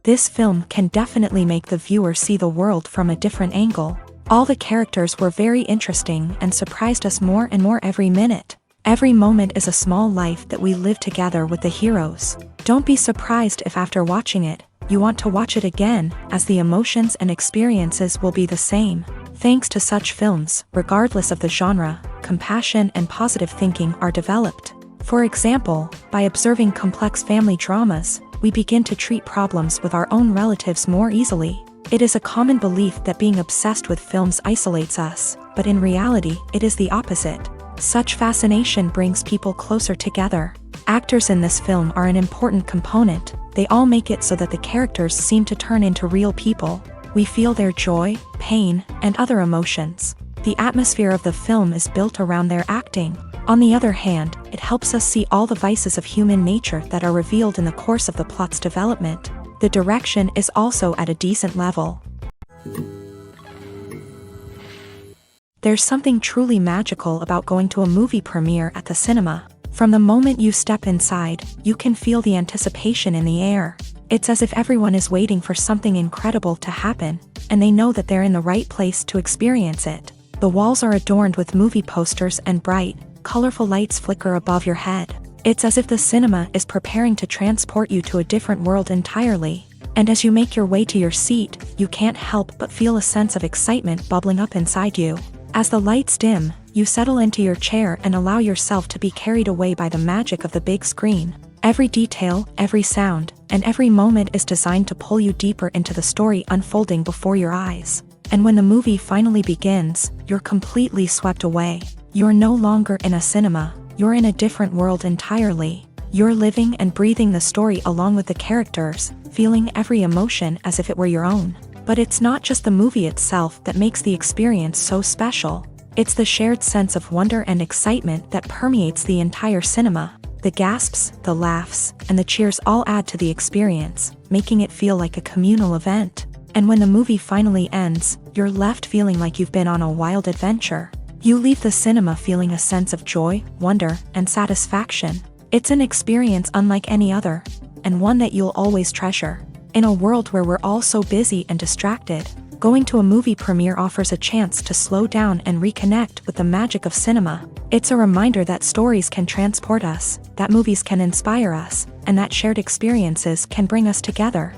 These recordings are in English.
This film can definitely make the viewer see the world from a different angle. All the characters were very interesting and surprised us more and more every minute. Every moment is a small life that we live together with the heroes. Don't be surprised if after watching it, you want to watch it again, as the emotions and experiences will be the same. Thanks to such films, regardless of the genre, compassion and positive thinking are developed. For example, by observing complex family dramas, we begin to treat problems with our own relatives more easily. It is a common belief that being obsessed with films isolates us, but in reality, it is the opposite. Such fascination brings people closer together. Actors in this film are an important component. They all make it so that the characters seem to turn into real people. We feel their joy, pain, and other emotions. The atmosphere of the film is built around their acting. On the other hand, it helps us see all the vices of human nature that are revealed in the course of the plot's development. The direction is also at a decent level. There's something truly magical about going to a movie premiere at the cinema. From the moment you step inside, you can feel the anticipation in the air. It's as if everyone is waiting for something incredible to happen, and they know that they're in the right place to experience it. The walls are adorned with movie posters and bright, colorful lights flicker above your head. It's as if the cinema is preparing to transport you to a different world entirely. And as you make your way to your seat, you can't help but feel a sense of excitement bubbling up inside you. As the lights dim, you settle into your chair and allow yourself to be carried away by the magic of the big screen. Every detail, every sound, and every moment is designed to pull you deeper into the story unfolding before your eyes. And when the movie finally begins, you're completely swept away. You're no longer in a cinema, you're in a different world entirely. You're living and breathing the story along with the characters, feeling every emotion as if it were your own. But it's not just the movie itself that makes the experience so special. It's the shared sense of wonder and excitement that permeates the entire cinema. The gasps, the laughs, and the cheers all add to the experience, making it feel like a communal event. And when the movie finally ends, you're left feeling like you've been on a wild adventure. You leave the cinema feeling a sense of joy, wonder, and satisfaction. It's an experience unlike any other, and one that you'll always treasure. In a world where we're all so busy and distracted, going to a movie premiere offers a chance to slow down and reconnect with the magic of cinema. It's a reminder that stories can transport us, that movies can inspire us, and that shared experiences can bring us together.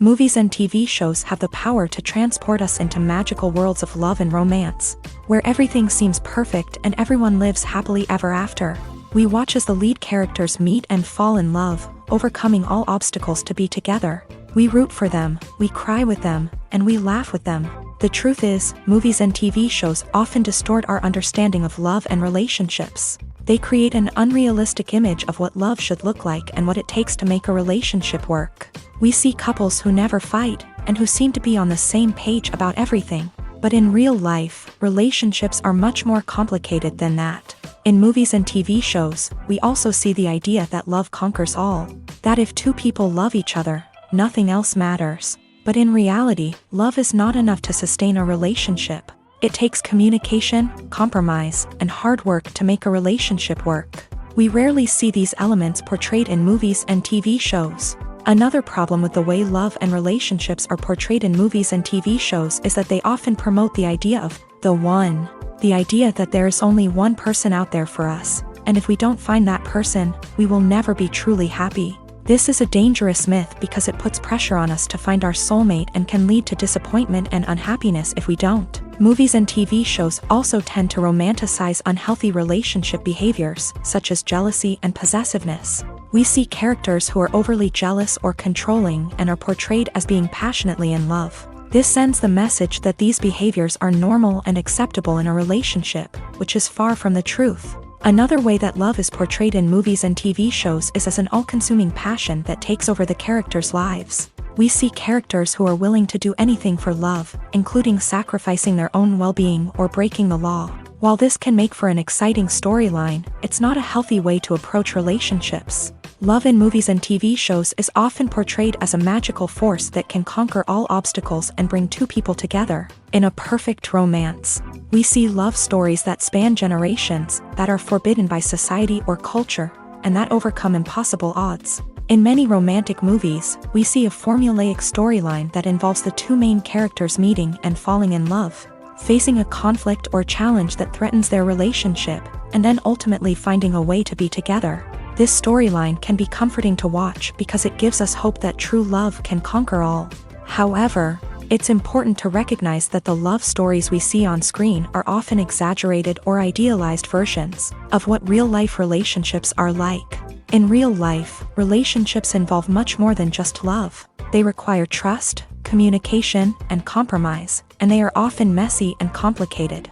Movies and TV shows have the power to transport us into magical worlds of love and romance, where everything seems perfect and everyone lives happily ever after. We watch as the lead characters meet and fall in love, overcoming all obstacles to be together. We root for them, we cry with them, and we laugh with them. The truth is, movies and TV shows often distort our understanding of love and relationships. They create an unrealistic image of what love should look like and what it takes to make a relationship work. We see couples who never fight, and who seem to be on the same page about everything. But in real life, relationships are much more complicated than that. In movies and TV shows, we also see the idea that love conquers all. That if two people love each other, nothing else matters. But in reality, love is not enough to sustain a relationship. It takes communication, compromise, and hard work to make a relationship work. We rarely see these elements portrayed in movies and TV shows. Another problem with the way love and relationships are portrayed in movies and TV shows is that they often promote the idea of the one. The idea that there is only one person out there for us, and if we don't find that person, we will never be truly happy. This is a dangerous myth because it puts pressure on us to find our soulmate and can lead to disappointment and unhappiness if we don't. Movies and TV shows also tend to romanticize unhealthy relationship behaviors, such as jealousy and possessiveness. We see characters who are overly jealous or controlling and are portrayed as being passionately in love. This sends the message that these behaviors are normal and acceptable in a relationship, which is far from the truth. Another way that love is portrayed in movies and TV shows is as an all-consuming passion that takes over the characters' lives. We see characters who are willing to do anything for love, including sacrificing their own well-being or breaking the law. While this can make for an exciting storyline, it's not a healthy way to approach relationships. Love in movies and TV shows is often portrayed as a magical force that can conquer all obstacles and bring two people together. In a perfect romance, we see love stories that span generations, that are forbidden by society or culture. and that overcome impossible odds. In many romantic movies, we see a formulaic storyline that involves the two main characters meeting and falling in love, facing a conflict or challenge that threatens their relationship, and then ultimately finding a way to be together. This storyline can be comforting to watch because it gives us hope that true love can conquer all. However, it's important to recognize that the love stories we see on screen are often exaggerated or idealized versions of what real-life relationships are like. In real life, relationships involve much more than just love. They require trust, communication, and compromise, and they are often messy and complicated.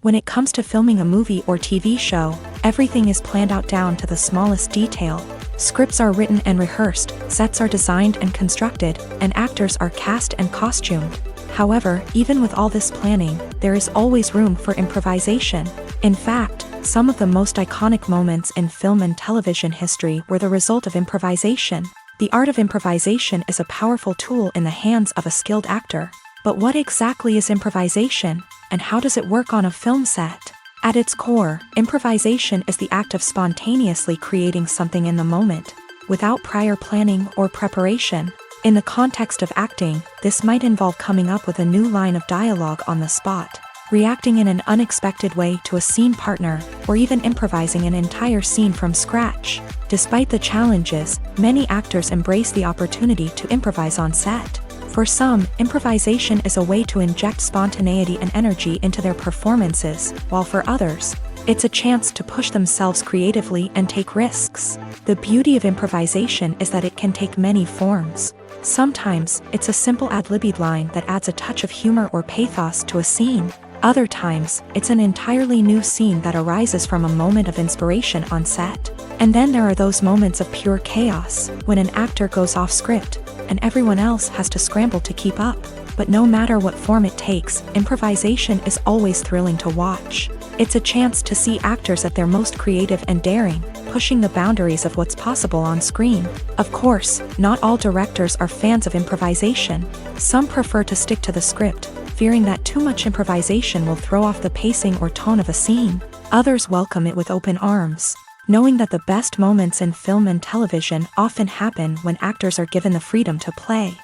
When it comes to filming a movie or TV show, everything is planned out down to the smallest detail. Scripts are written and rehearsed, sets are designed and constructed, and actors are cast and costumed. However, even with all this planning, there is always room for improvisation. In fact, some of the most iconic moments in film and television history were the result of improvisation. The art of improvisation is a powerful tool in the hands of a skilled actor. But what exactly is improvisation, and how does it work on a film set? At its core, improvisation is the act of spontaneously creating something in the moment, without prior planning or preparation. In the context of acting, this might involve coming up with a new line of dialogue on the spot, reacting in an unexpected way to a scene partner, or even improvising an entire scene from scratch. Despite the challenges, many actors embrace the opportunity to improvise on set. For some, improvisation is a way to inject spontaneity and energy into their performances, while for others, it's a chance to push themselves creatively and take risks. The beauty of improvisation is that it can take many forms. Sometimes, it's a simple ad-libbed line that adds a touch of humor or pathos to a scene. Other times, it's an entirely new scene that arises from a moment of inspiration on set. And then there are those moments of pure chaos, when an actor goes off script, and everyone else has to scramble to keep up. But no matter what form it takes, improvisation is always thrilling to watch. It's a chance to see actors at their most creative and daring, pushing the boundaries of what's possible on screen. Of course, not all directors are fans of improvisation. Some prefer to stick to the script, fearing that too much improvisation will throw off the pacing or tone of a scene. Others welcome it with open arms, knowing that the best moments in film and television often happen when actors are given the freedom to play.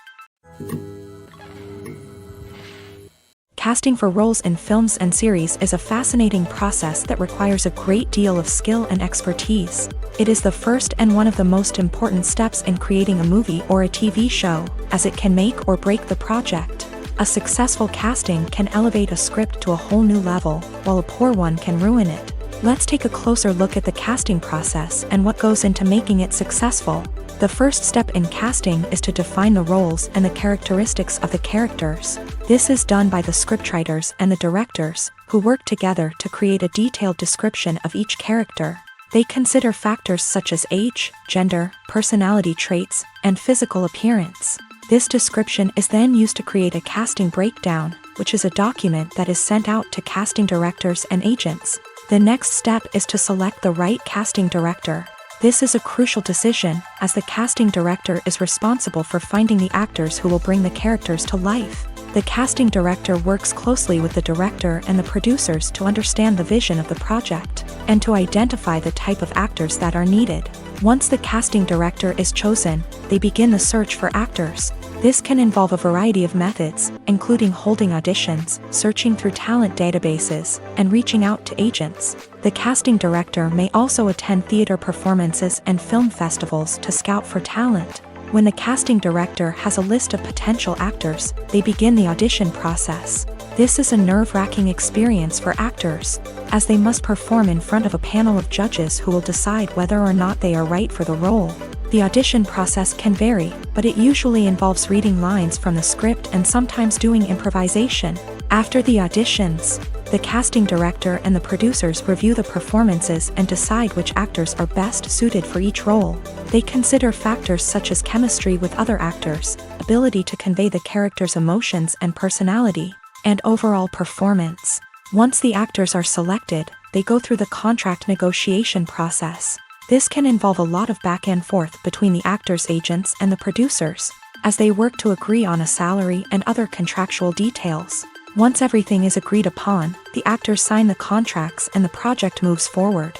Casting for roles in films and series is a fascinating process that requires a great deal of skill and expertise. It is the first and one of the most important steps in creating a movie or a TV show, as it can make or break the project. A successful casting can elevate a script to a whole new level, while a poor one can ruin it. Let's take a closer look at the casting process and what goes into making it successful. The first step in casting is to define the roles and the characteristics of the characters. This is done by the scriptwriters and the directors, who work together to create a detailed description of each character. They consider factors such as age, gender, personality traits, and physical appearance. This description is then used to create a casting breakdown, which is a document that is sent out to casting directors and agents. The next step is to select the right casting director. This is a crucial decision, as the casting director is responsible for finding the actors who will bring the characters to life. The casting director works closely with the director and the producers to understand the vision of the project, and to identify the type of actors that are needed. Once the casting director is chosen, they begin the search for actors. This can involve a variety of methods, including holding auditions, searching through talent databases, and reaching out to agents. The casting director may also attend theater performances and film festivals to scout for talent. When the casting director has a list of potential actors, they begin the audition process. This is a nerve-wracking experience for actors, as they must perform in front of a panel of judges who will decide whether or not they are right for the role. The audition process can vary, but it usually involves reading lines from the script and sometimes doing improvisation. After the auditions, the casting director and the producers review the performances and decide which actors are best suited for each role. They consider factors such as chemistry with other actors, ability to convey the character's emotions and personality, and overall performance. Once the actors are selected, they go through the contract negotiation process. This can involve a lot of back and forth between the actors' agents and the producers, as they work to agree on a salary and other contractual details. Once everything is agreed upon, the actors sign the contracts and the project moves forward.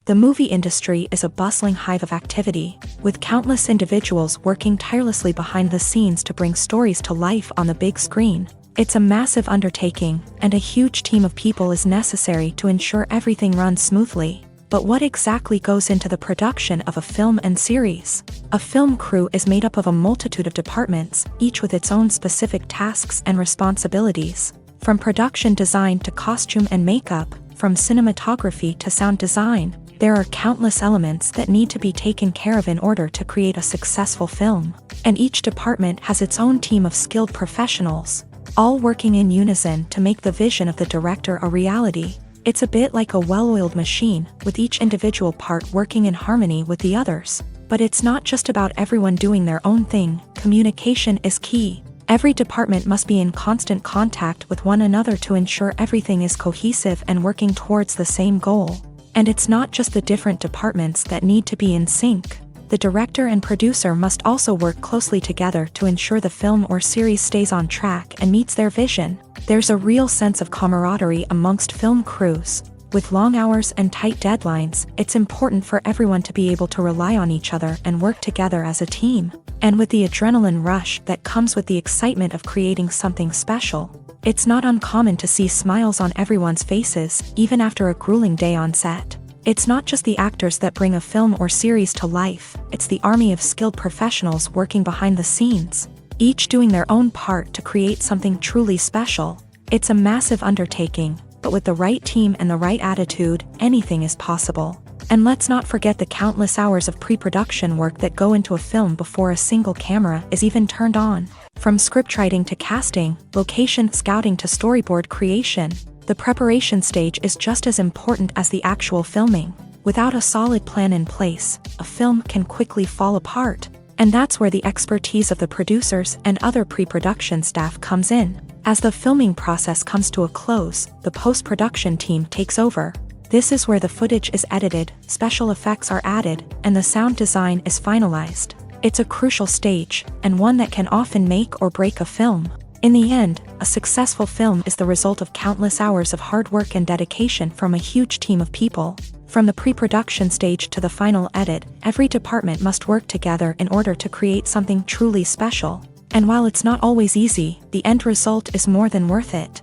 The movie industry is a bustling hive of activity, with countless individuals working tirelessly behind the scenes to bring stories to life on the big screen. It's a massive undertaking, and a huge team of people is necessary to ensure everything runs smoothly. But what exactly goes into the production of a film and series? A film crew is made up of a multitude of departments, each with its own specific tasks and responsibilities. From production design to costume and makeup, from cinematography to sound design, there are countless elements that need to be taken care of in order to create a successful film. And each department has its own team of skilled professionals, all working in unison to make the vision of the director a reality. It's a bit like a well-oiled machine, with each individual part working in harmony with the others. But it's not just about everyone doing their own thing. Communication is key. Every department must be in constant contact with one another to ensure everything is cohesive and working towards the same goal. And it's not just the different departments that need to be in sync. The director and producer must also work closely together to ensure the film or series stays on track and meets their vision. There's a real sense of camaraderie amongst film crews. With long hours and tight deadlines, it's important for everyone to be able to rely on each other and work together as a team. And with the adrenaline rush that comes with the excitement of creating something special, it's not uncommon to see smiles on everyone's faces, even after a grueling day on set. It's not just the actors that bring a film or series to life, it's the army of skilled professionals working behind the scenes, each doing their own part to create something truly special. It's a massive undertaking, but with the right team and the right attitude, anything is possible. And let's not forget the countless hours of pre-production work that go into a film before a single camera is even turned on. From scriptwriting to casting, location scouting to storyboard creation, the preparation stage is just as important as the actual filming. Without a solid plan in place, a film can quickly fall apart. And that's where the expertise of the producers and other pre-production staff comes in. As the filming process comes to a close, the post-production team takes over. This is where the footage is edited, special effects are added, and the sound design is finalized. It's a crucial stage, and one that can often make or break a film. In the end, a successful film is the result of countless hours of hard work and dedication from a huge team of people. From the pre-production stage to the final edit, every department must work together in order to create something truly special. And while it's not always easy, the end result is more than worth it.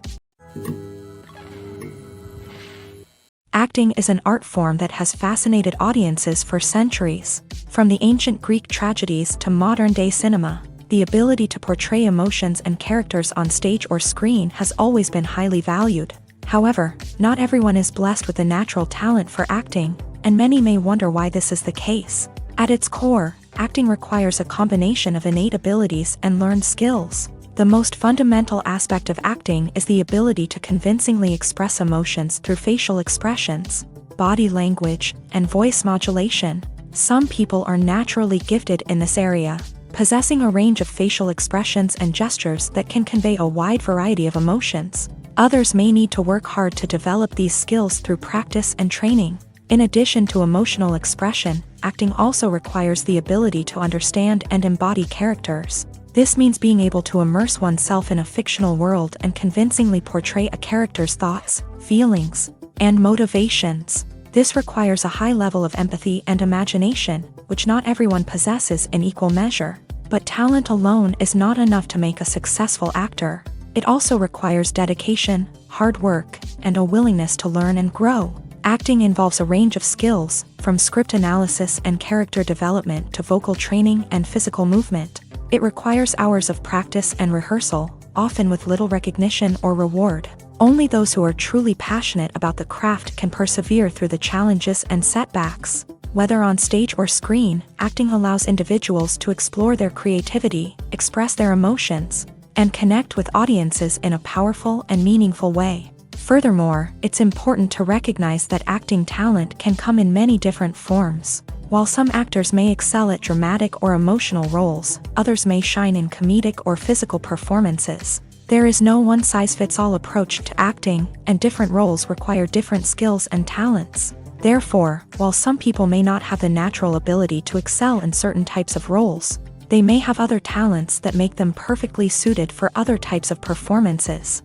Acting is an art form that has fascinated audiences for centuries. From the ancient Greek tragedies to modern-day cinema, the ability to portray emotions and characters on stage or screen has always been highly valued. However, not everyone is blessed with the natural talent for acting, and many may wonder why this is the case. At its core, acting requires a combination of innate abilities and learned skills. The most fundamental aspect of acting is the ability to convincingly express emotions through facial expressions, body language, and voice modulation. Some people are naturally gifted in this area, possessing a range of facial expressions and gestures that can convey a wide variety of emotions. Others may need to work hard to develop these skills through practice and training. In addition to emotional expression, acting also requires the ability to understand and embody characters. This means being able to immerse oneself in a fictional world and convincingly portray a character's thoughts, feelings, and motivations. This requires a high level of empathy and imagination, which not everyone possesses in equal measure. But talent alone is not enough to make a successful actor. It also requires dedication, hard work, and a willingness to learn and grow. Acting involves a range of skills, from script analysis and character development to vocal training and physical movement. It requires hours of practice and rehearsal, often with little recognition or reward. Only those who are truly passionate about the craft can persevere through the challenges and setbacks. Whether on stage or screen, acting allows individuals to explore their creativity, express their emotions, and connect with audiences in a powerful and meaningful way. Furthermore, it's important to recognize that acting talent can come in many different forms. While some actors may excel at dramatic or emotional roles, others may shine in comedic or physical performances. There is no one-size-fits-all approach to acting, and different roles require different skills and talents. Therefore, while some people may not have the natural ability to excel in certain types of roles, they may have other talents that make them perfectly suited for other types of performances.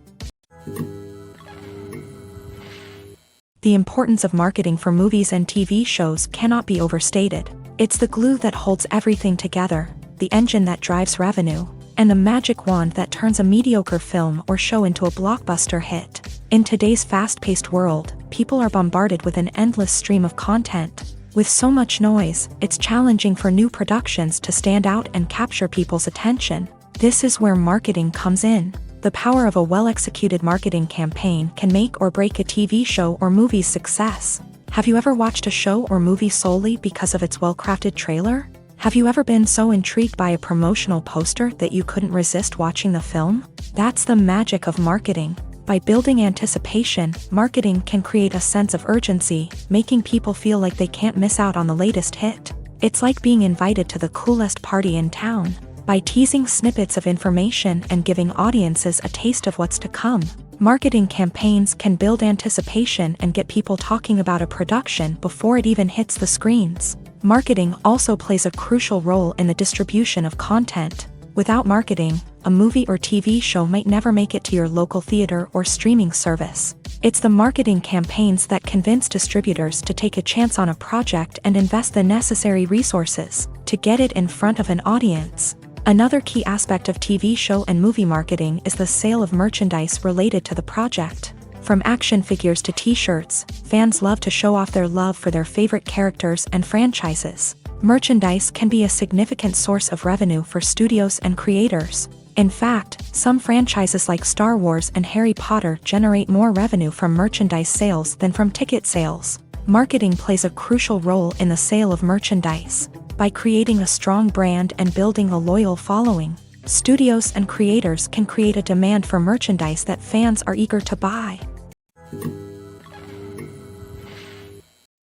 The importance of marketing for movies and TV shows cannot be overstated. It's the glue that holds everything together, the engine that drives revenue, and the magic wand that turns a mediocre film or show into a blockbuster hit. In today's fast-paced world, people are bombarded with an endless stream of content. With so much noise, it's challenging for new productions to stand out and capture people's attention. This is where marketing comes in. The power of a well-executed marketing campaign can make or break a TV show or movie's success. Have you ever watched a show or movie solely because of its well-crafted trailer? Have you ever been so intrigued by a promotional poster that you couldn't resist watching the film? That's the magic of marketing. By building anticipation, marketing can create a sense of urgency, making people feel like they can't miss out on the latest hit. It's like being invited to the coolest party in town. By teasing snippets of information and giving audiences a taste of what's to come, marketing campaigns can build anticipation and get people talking about a production before it even hits the screens. Marketing also plays a crucial role in the distribution of content. Without marketing, a movie or TV show might never make it to your local theater or streaming service. It's the marketing campaigns that convince distributors to take a chance on a project and invest the necessary resources to get it in front of an audience. Another key aspect of TV show and movie marketing is the sale of merchandise related to the project. From action figures to t-shirts, fans love to show off their love for their favorite characters and franchises. Merchandise can be a significant source of revenue for studios and creators. In fact, some franchises like Star Wars and Harry Potter generate more revenue from merchandise sales than from ticket sales. Marketing plays a crucial role in the sale of merchandise. By creating a strong brand and building a loyal following, studios and creators can create a demand for merchandise that fans are eager to buy.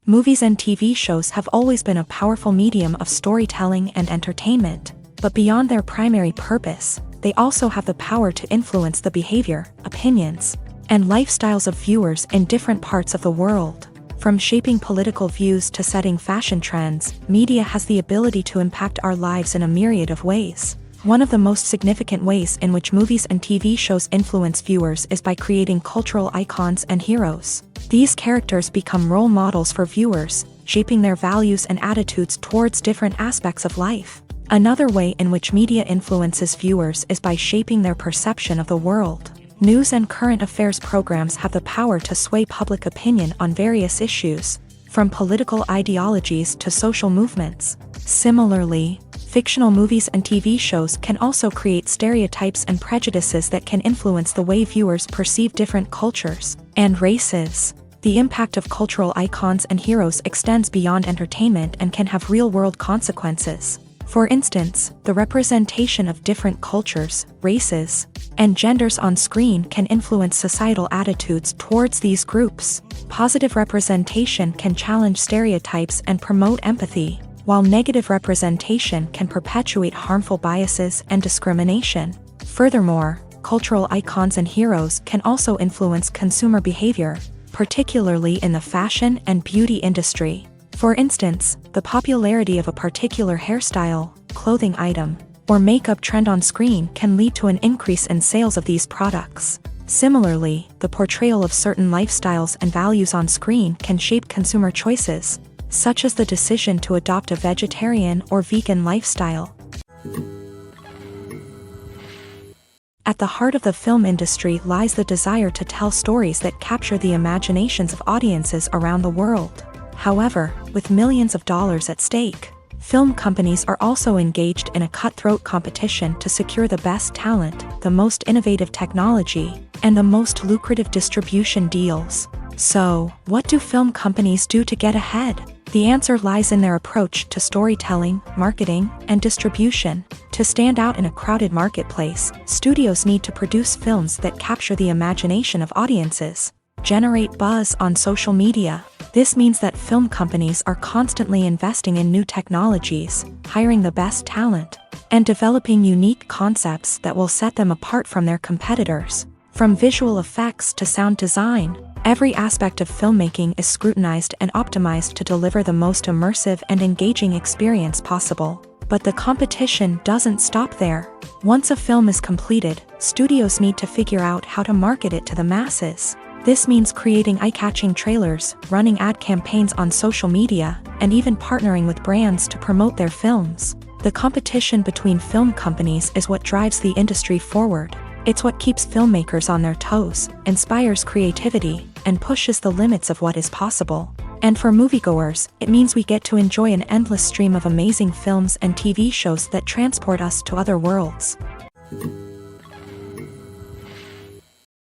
Movies and TV shows have always been a powerful medium of storytelling and entertainment, but beyond their primary purpose, they also have the power to influence the behavior, opinions, and lifestyles of viewers in different parts of the world. From shaping political views to setting fashion trends, media has the ability to impact our lives in a myriad of ways. One of the most significant ways in which movies and TV shows influence viewers is by creating cultural icons and heroes. These characters become role models for viewers, shaping their values and attitudes towards different aspects of life. Another way in which media influences viewers is by shaping their perception of the world. News and current affairs programs have the power to sway public opinion on various issues, from political ideologies to social movements. Similarly, fictional movies and TV shows can also create stereotypes and prejudices that can influence the way viewers perceive different cultures and races. The impact of cultural icons and heroes extends beyond entertainment and can have real-world consequences. For instance, the representation of different cultures, races, and genders on screen can influence societal attitudes towards these groups. Positive representation can challenge stereotypes and promote empathy, while negative representation can perpetuate harmful biases and discrimination. Furthermore, cultural icons and heroes can also influence consumer behavior, particularly in the fashion and beauty industry. For instance, the popularity of a particular hairstyle, clothing item, or makeup trend on screen can lead to an increase in sales of these products. Similarly, the portrayal of certain lifestyles and values on screen can shape consumer choices, such as the decision to adopt a vegetarian or vegan lifestyle. At the heart of the film industry lies the desire to tell stories that capture the imaginations of audiences around the world. However, with millions of dollars at stake, film companies are also engaged in a cutthroat competition to secure the best talent, the most innovative technology, and the most lucrative distribution deals. So, what do film companies do to get ahead? The answer lies in their approach to storytelling, marketing, and distribution. To stand out in a crowded marketplace, studios need to produce films that capture the imagination of audiences, generate buzz on social media. This means that film companies are constantly investing in new technologies, hiring the best talent, and developing unique concepts that will set them apart from their competitors. From visual effects to sound design, every aspect of filmmaking is scrutinized and optimized to deliver the most immersive and engaging experience possible. But the competition doesn't stop there. Once a film is completed, studios need to figure out how to market it to the masses. This means creating eye-catching trailers, running ad campaigns on social media, and even partnering with brands to promote their films. The competition between film companies is what drives the industry forward. It's what keeps filmmakers on their toes, inspires creativity, and pushes the limits of what is possible. And for moviegoers, it means we get to enjoy an endless stream of amazing films and TV shows that transport us to other worlds.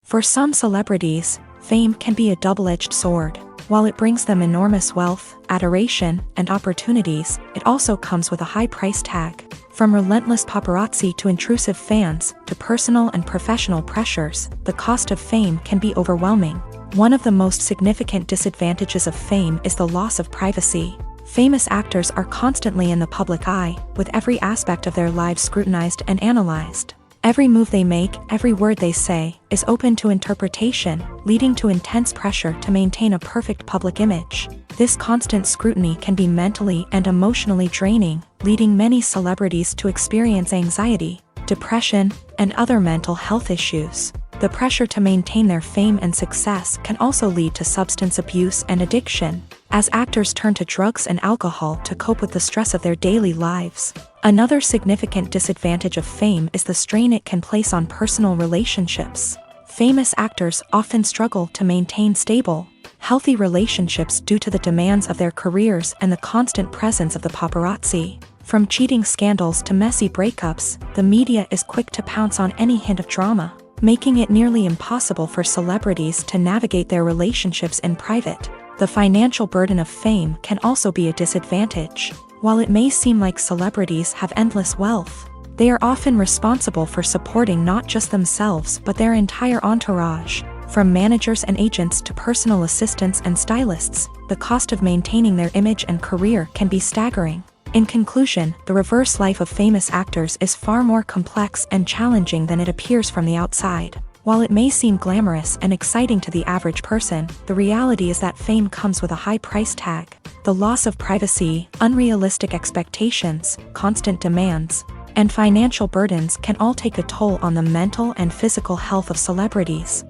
For some celebrities, fame can be a double-edged sword. While it brings them enormous wealth, adoration, and opportunities, it also comes with a high price tag. From relentless paparazzi to intrusive fans, to personal and professional pressures, the cost of fame can be overwhelming. One of the most significant disadvantages of fame is the loss of privacy. Famous actors are constantly in the public eye, with every aspect of their lives scrutinized and analyzed. Every move they make, every word they say, is open to interpretation, leading to intense pressure to maintain a perfect public image. This constant scrutiny can be mentally and emotionally draining, leading many celebrities to experience anxiety, depression, and other mental health issues. The pressure to maintain their fame and success can also lead to substance abuse and addiction, as actors turn to drugs and alcohol to cope with the stress of their daily lives. Another significant disadvantage of fame is the strain it can place on personal relationships. Famous actors often struggle to maintain stable, healthy relationships due to the demands of their careers and the constant presence of the paparazzi. From cheating scandals to messy breakups, the media is quick to pounce on any hint of drama, making it nearly impossible for celebrities to navigate their relationships in private. The financial burden of fame can also be a disadvantage. While it may seem like celebrities have endless wealth, they are often responsible for supporting not just themselves but their entire entourage. From managers and agents to personal assistants and stylists, the cost of maintaining their image and career can be staggering. In conclusion, the reverse life of famous actors is far more complex and challenging than it appears from the outside. While it may seem glamorous and exciting to the average person, the reality is that fame comes with a high price tag. The loss of privacy, unrealistic expectations, constant demands, and financial burdens can all take a toll on the mental and physical health of celebrities.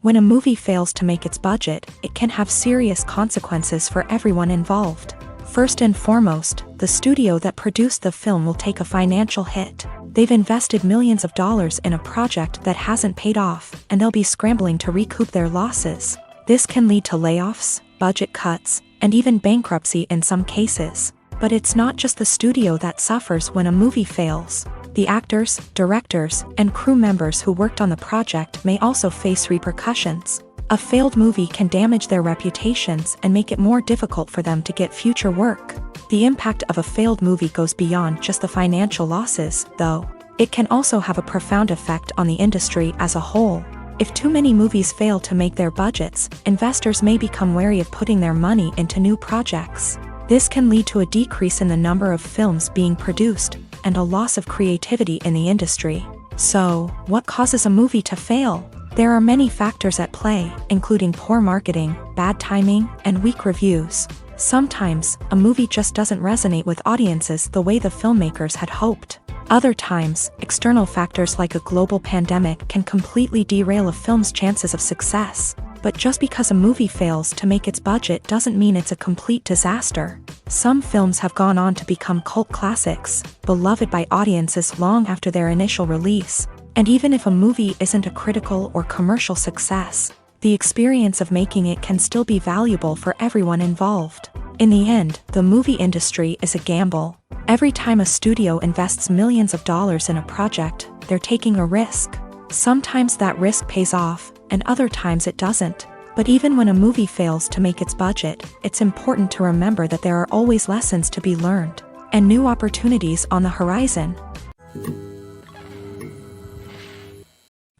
When a movie fails to make its budget, it can have serious consequences for everyone involved. First and foremost, the studio that produced the film will take a financial hit. They've invested millions of dollars in a project that hasn't paid off, and they'll be scrambling to recoup their losses. This can lead to layoffs, budget cuts, and even bankruptcy in some cases. But it's not just the studio that suffers when a movie fails. The actors, directors, and crew members who worked on the project may also face repercussions. A failed movie can damage their reputations and make it more difficult for them to get future work. The impact of a failed movie goes beyond just the financial losses, though. It can also have a profound effect on the industry as a whole. If too many movies fail to make their budgets, investors may become wary of putting their money into new projects. This can lead to a decrease in the number of films being produced, and a loss of creativity in the industry. So, what causes a movie to fail? There are many factors at play, including poor marketing, bad timing, and weak reviews. Sometimes, a movie just doesn't resonate with audiences the way the filmmakers had hoped. Other times, external factors like a global pandemic can completely derail a film's chances of success. But just because a movie fails to make its budget doesn't mean it's a complete disaster. Some films have gone on to become cult classics, beloved by audiences long after their initial release. And even if a movie isn't a critical or commercial success, the experience of making it can still be valuable for everyone involved. In the end, the movie industry is a gamble. Every time a studio invests millions of dollars in a project, they're taking a risk. Sometimes that risk pays off, and other times it doesn't. But even when a movie fails to make its budget, it's important to remember that there are always lessons to be learned, and new opportunities on the horizon.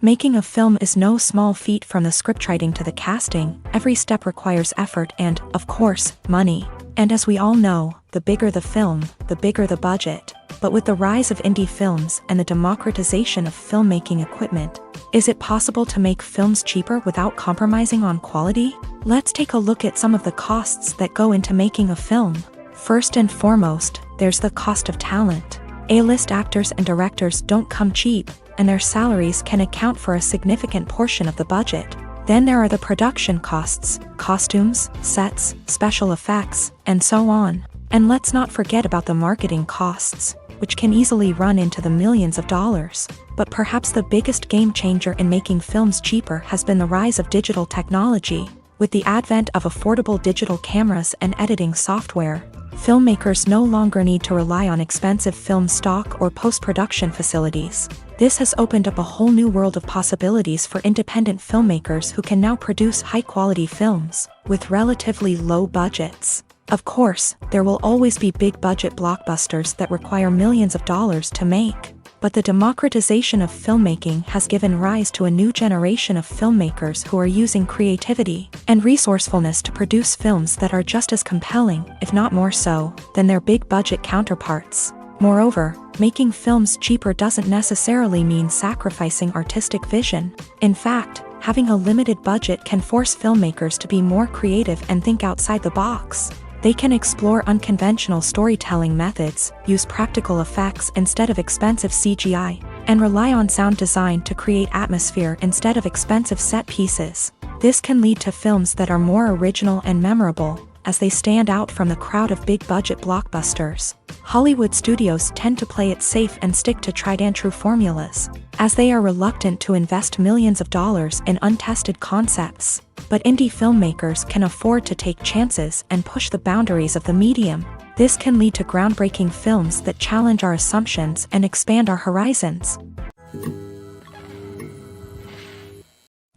Making a film is no small feat. From the scriptwriting to the casting, every step requires effort and, of course, money. And as we all know, the bigger the film, the bigger the budget. But with the rise of indie films and the democratization of filmmaking equipment, is it possible to make films cheaper without compromising on quality? Let's take a look at some of the costs that go into making a film. First and foremost, there's the cost of talent. A-list actors and directors don't come cheap, and their salaries can account for a significant portion of the budget. Then there are the production costs, costumes, sets, special effects, and so on. And let's not forget about the marketing costs, which can easily run into the millions of dollars. But perhaps the biggest game changer in making films cheaper has been the rise of digital technology. With the advent of affordable digital cameras and editing software, filmmakers no longer need to rely on expensive film stock or post-production facilities. This has opened up a whole new world of possibilities for independent filmmakers who can now produce high-quality films with relatively low budgets. Of course, there will always be big-budget blockbusters that require millions of dollars to make. But the democratization of filmmaking has given rise to a new generation of filmmakers who are using creativity and resourcefulness to produce films that are just as compelling, if not more so, than their big-budget counterparts. Moreover, making films cheaper doesn't necessarily mean sacrificing artistic vision. In fact, having a limited budget can force filmmakers to be more creative and think outside the box. They can explore unconventional storytelling methods, use practical effects instead of expensive CGI, and rely on sound design to create atmosphere instead of expensive set pieces. This can lead to films that are more original and memorable, as they stand out from the crowd of big-budget blockbusters. Hollywood studios tend to play it safe and stick to tried-and-true formulas, as they are reluctant to invest millions of dollars in untested concepts. But indie filmmakers can afford to take chances and push the boundaries of the medium. This can lead to groundbreaking films that challenge our assumptions and expand our horizons.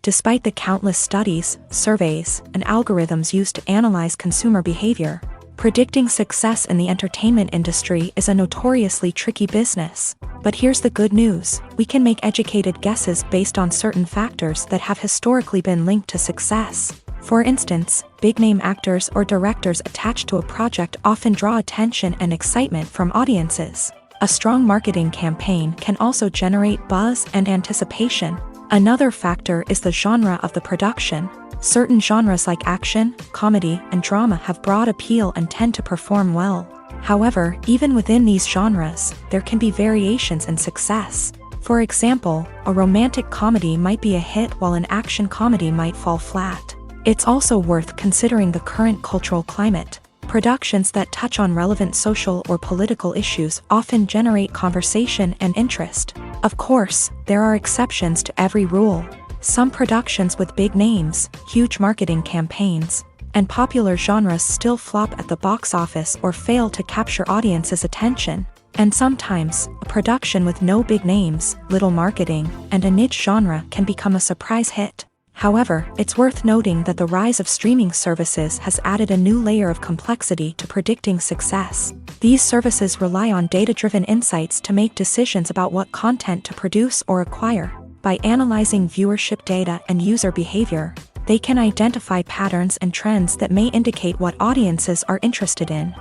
Despite the countless studies, surveys, and algorithms used to analyze consumer behavior, predicting success in the entertainment industry is a notoriously tricky business. But here's the good news: we can make educated guesses based on certain factors that have historically been linked to success. For instance, big-name actors or directors attached to a project often draw attention and excitement from audiences. A strong marketing campaign can also generate buzz and anticipation. Another factor is the genre of the production. Certain genres like action, comedy, and drama have broad appeal and tend to perform well. However, even within these genres, there can be variations in success. For example, a romantic comedy might be a hit while an action comedy might fall flat. It's also worth considering the current cultural climate. Productions that touch on relevant social or political issues often generate conversation and interest. Of course, there are exceptions to every rule. Some productions with big names, huge marketing campaigns, and popular genres still flop at the box office or fail to capture audiences' attention. And sometimes, a production with no big names, little marketing, and a niche genre can become a surprise hit. However, it's worth noting that the rise of streaming services has added a new layer of complexity to predicting success. These services rely on data-driven insights to make decisions about what content to produce or acquire. By analyzing viewership data and user behavior, they can identify patterns and trends that may indicate what audiences are interested in.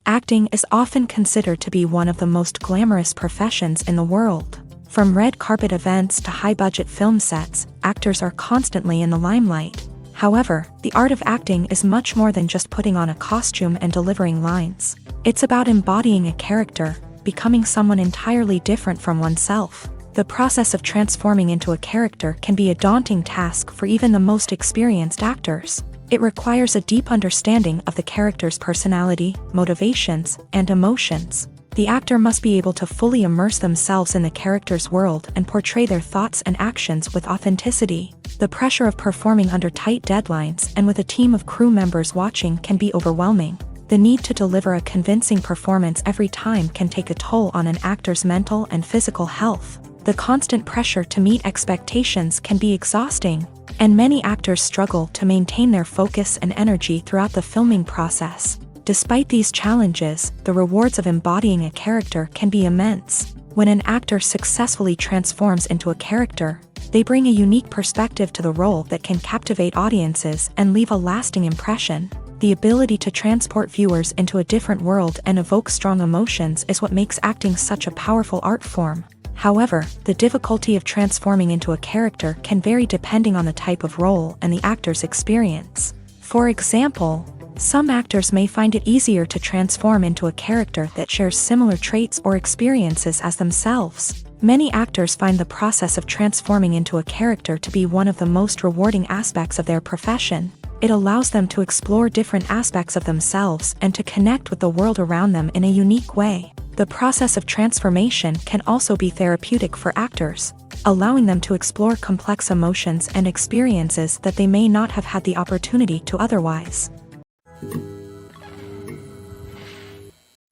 Acting is often considered to be one of the most glamorous professions in the world. From red carpet events to high-budget film sets, actors are constantly in the limelight. However, the art of acting is much more than just putting on a costume and delivering lines. It's about embodying a character, becoming someone entirely different from oneself. The process of transforming into a character can be a daunting task for even the most experienced actors. It requires a deep understanding of the character's personality, motivations, and emotions. The actor must be able to fully immerse themselves in the character's world and portray their thoughts and actions with authenticity. The pressure of performing under tight deadlines and with a team of crew members watching can be overwhelming. The need to deliver a convincing performance every time can take a toll on an actor's mental and physical health. The constant pressure to meet expectations can be exhausting, and many actors struggle to maintain their focus and energy throughout the filming process. Despite these challenges, the rewards of embodying a character can be immense. When an actor successfully transforms into a character, They bring a unique perspective to the role that can captivate audiences and leave a lasting impression. The ability to transport viewers into a different world and evoke strong emotions is what makes acting such a powerful art form. However, the difficulty of transforming into a character can vary depending on the type of role and the actor's experience. For example, some actors may find it easier to transform into a character that shares similar traits or experiences as themselves. Many actors find the process of transforming into a character to be one of the most rewarding aspects of their profession. It allows them to explore different aspects of themselves and to connect with the world around them in a unique way. The process of transformation can also be therapeutic for actors, allowing them to explore complex emotions and experiences that they may not have had the opportunity to otherwise.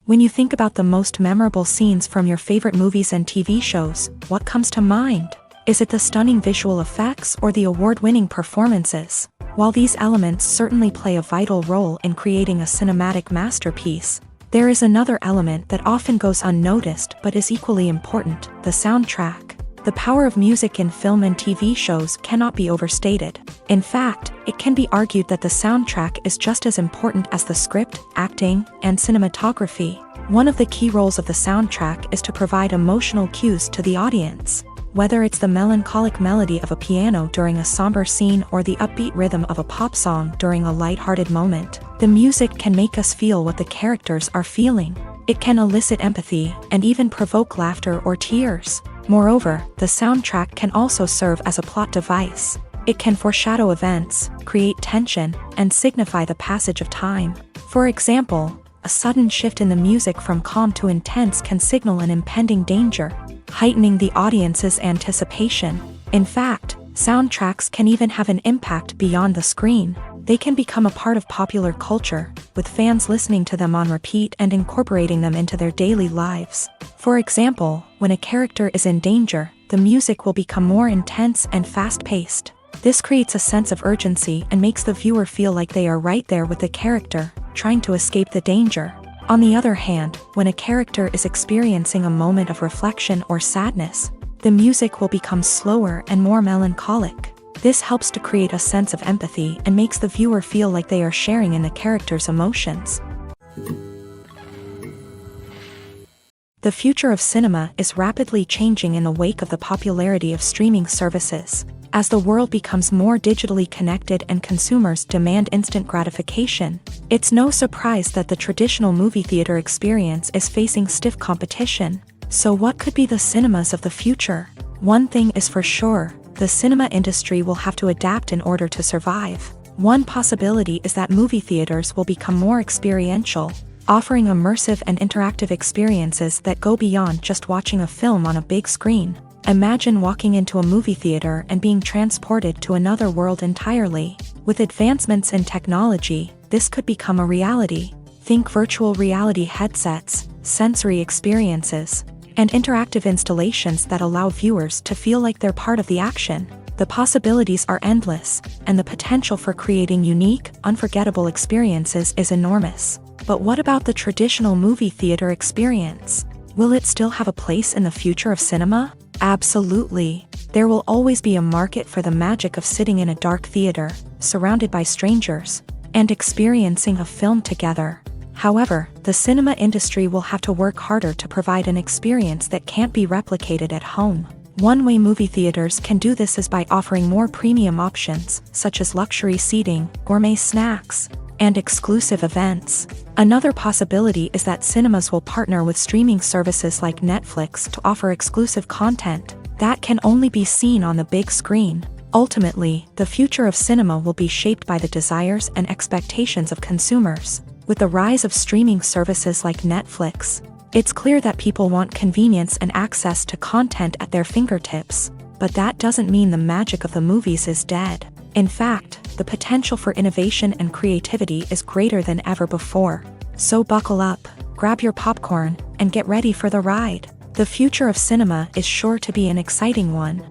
When you think about the most memorable scenes from your favorite movies and TV shows, what comes to mind? Is it the stunning visual effects or the award-winning performances? While these elements certainly play a vital role in creating a cinematic masterpiece, there is another element that often goes unnoticed but is equally important: the soundtrack. The power of music in film and TV shows cannot be overstated. In fact, it can be argued that the soundtrack is just as important as the script, acting, and cinematography. One of the key roles of the soundtrack is to provide emotional cues to the audience. Whether it's the melancholic melody of a piano during a somber scene or the upbeat rhythm of a pop song during a lighthearted moment, the music can make us feel what the characters are feeling. It can elicit empathy and even provoke laughter or tears. Moreover, the soundtrack can also serve as a plot device. It can foreshadow events, create tension, and signify the passage of time. For example, a sudden shift in the music from calm to intense can signal an impending danger, heightening the audience's anticipation. In fact, soundtracks can even have an impact beyond the screen. They can become a part of popular culture, with fans listening to them on repeat and incorporating them into their daily lives. For example, when a character is in danger, the music will become more intense and fast-paced. This creates a sense of urgency and makes the viewer feel like they are right there with the character, trying to escape the danger. On the other hand, when a character is experiencing a moment of reflection or sadness, the music will become slower and more melancholic. This helps to create a sense of empathy and makes the viewer feel like they are sharing in the character's emotions. The future of cinema is rapidly changing in the wake of the popularity of streaming services. As the world becomes more digitally connected and consumers demand instant gratification, it's no surprise that the traditional movie theater experience is facing stiff competition. So what could be the cinemas of the future? One thing is for sure: the cinema industry will have to adapt in order to survive. One possibility is that movie theaters will become more experiential, offering immersive and interactive experiences that go beyond just watching a film on a big screen. Imagine walking into a movie theater and being transported to another world entirely. With advancements in technology, this could become a reality. Think virtual reality headsets, sensory experiences, and interactive installations that allow viewers to feel like they're part of the action. The possibilities are endless, and the potential for creating unique, unforgettable experiences is enormous. But what about the traditional movie theater experience? Will it still have a place in the future of cinema? Absolutely. There will always be a market for the magic of sitting in a dark theater, surrounded by strangers, and experiencing a film together. However, the cinema industry will have to work harder to provide an experience that can't be replicated at home. One way movie theaters can do this is by offering more premium options, such as luxury seating, gourmet snacks, and exclusive events. Another possibility is that cinemas will partner with streaming services like Netflix to offer exclusive content that can only be seen on the big screen. Ultimately, the future of cinema will be shaped by the desires and expectations of consumers. With the rise of streaming services like Netflix, it's clear that people want convenience and access to content at their fingertips. But that doesn't mean the magic of the movies is dead. In fact, the potential for innovation and creativity is greater than ever before. So buckle up, grab your popcorn, and get ready for the ride. The future of cinema is sure to be an exciting one.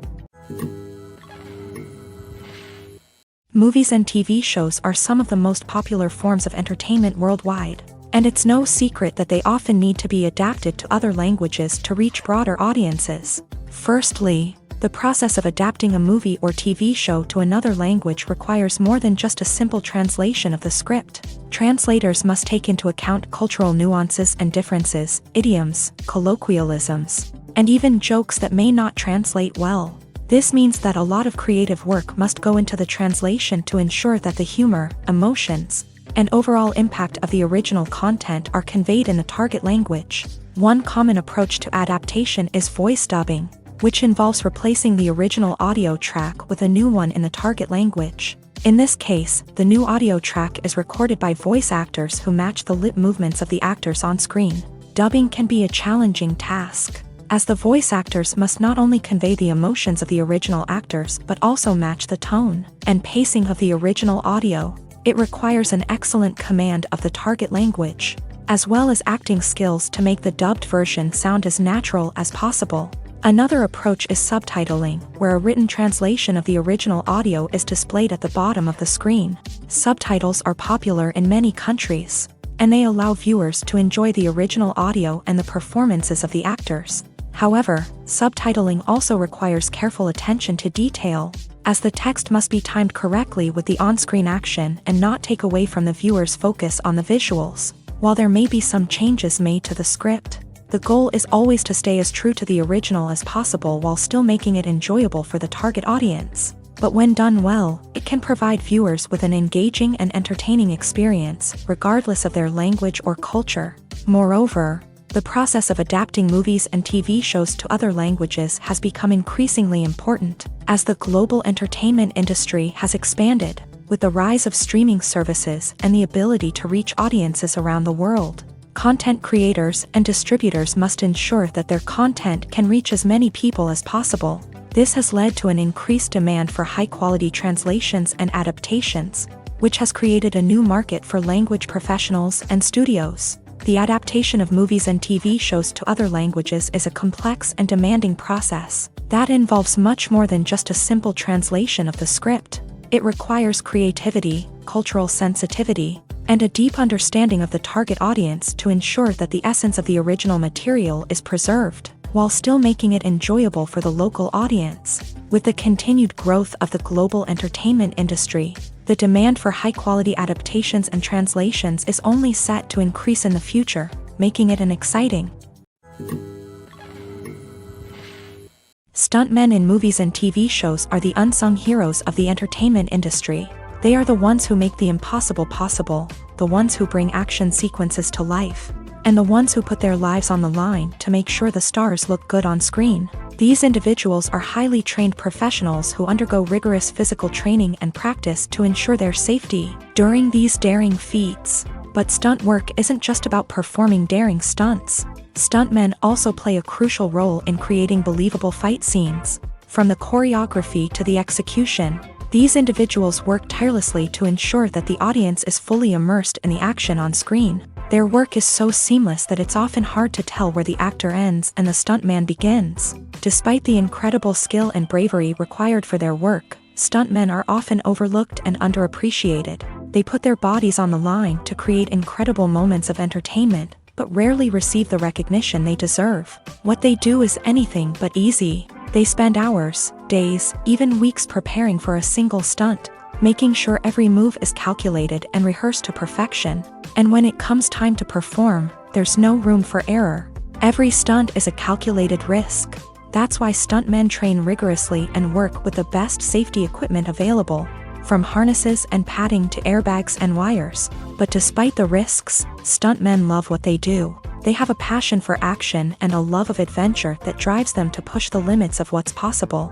Movies and TV shows are some of the most popular forms of entertainment worldwide, and it's no secret that they often need to be adapted to other languages to reach broader audiences. Firstly, The process of adapting a movie or TV show to another language requires more than just a simple translation of the script. Translators must take into account cultural nuances and differences, idioms, colloquialisms, and even jokes that may not translate well. This means that a lot of creative work must go into the translation to ensure that the humor, emotions, and overall impact of the original content are conveyed in the target language. One common approach to adaptation is voice dubbing, which involves replacing the original audio track with a new one in the target language. In this case, the new audio track is recorded by voice actors who match the lip movements of the actors on screen. Dubbing can be a challenging task, as the voice actors must not only convey the emotions of the original actors but also match the tone and pacing of the original audio. It requires an excellent command of the target language, as well as acting skills to make the dubbed version sound as natural as possible. Another approach is subtitling, where a written translation of the original audio is displayed at the bottom of the screen. Subtitles are popular in many countries, and they allow viewers to enjoy the original audio and the performances of the actors. However, subtitling also requires careful attention to detail, as the text must be timed correctly with the on-screen action and not take away from the viewer's focus on the visuals. While there may be some changes made to the script, the goal is always to stay as true to the original as possible while still making it enjoyable for the target audience. But when done well, it can provide viewers with an engaging and entertaining experience, regardless of their language or culture. Moreover, the process of adapting movies and TV shows to other languages has become increasingly important, as the global entertainment industry has expanded, with the rise of streaming services and the ability to reach audiences around the world. Content creators and distributors must ensure that their content can reach as many people as possible. This has led to an increased demand for high-quality translations and adaptations, which has created a new market for language professionals and studios. The adaptation of movies and TV shows to other languages is a complex and demanding process that involves much more than just a simple translation of the script. It requires creativity, cultural sensitivity, and a deep understanding of the target audience to ensure that the essence of the original material is preserved, while still making it enjoyable for the local audience. With the continued growth of the global entertainment industry, the demand for high-quality adaptations and translations is only set to increase in the future, making it an exciting. Stuntmen in movies and TV shows are the unsung heroes of the entertainment industry. They are the ones who make the impossible possible, the ones who bring action sequences to life, and the ones who put their lives on the line to make sure the stars look good on screen. These individuals are highly trained professionals who undergo rigorous physical training and practice to ensure their safety during these daring feats. But stunt work isn't just about performing daring stunts. Stuntmen also play a crucial role in creating believable fight scenes. From the choreography to the execution, these individuals work tirelessly to ensure that the audience is fully immersed in the action on screen. Their work is so seamless that it's often hard to tell where the actor ends and the stuntman begins. Despite the incredible skill and bravery required for their work, stuntmen are often overlooked and underappreciated. They put their bodies on the line to create incredible moments of entertainment, but rarely receive the recognition they deserve. What they do is anything but easy. They spend hours, days, even weeks preparing for a single stunt, making sure every move is calculated and rehearsed to perfection. And when it comes time to perform, there's no room for error. Every stunt is a calculated risk. That's why stuntmen train rigorously and work with the best safety equipment available, from harnesses and padding to airbags and wires. But despite the risks, stuntmen love what they do. They have a passion for action and a love of adventure that drives them to push the limits of what's possible.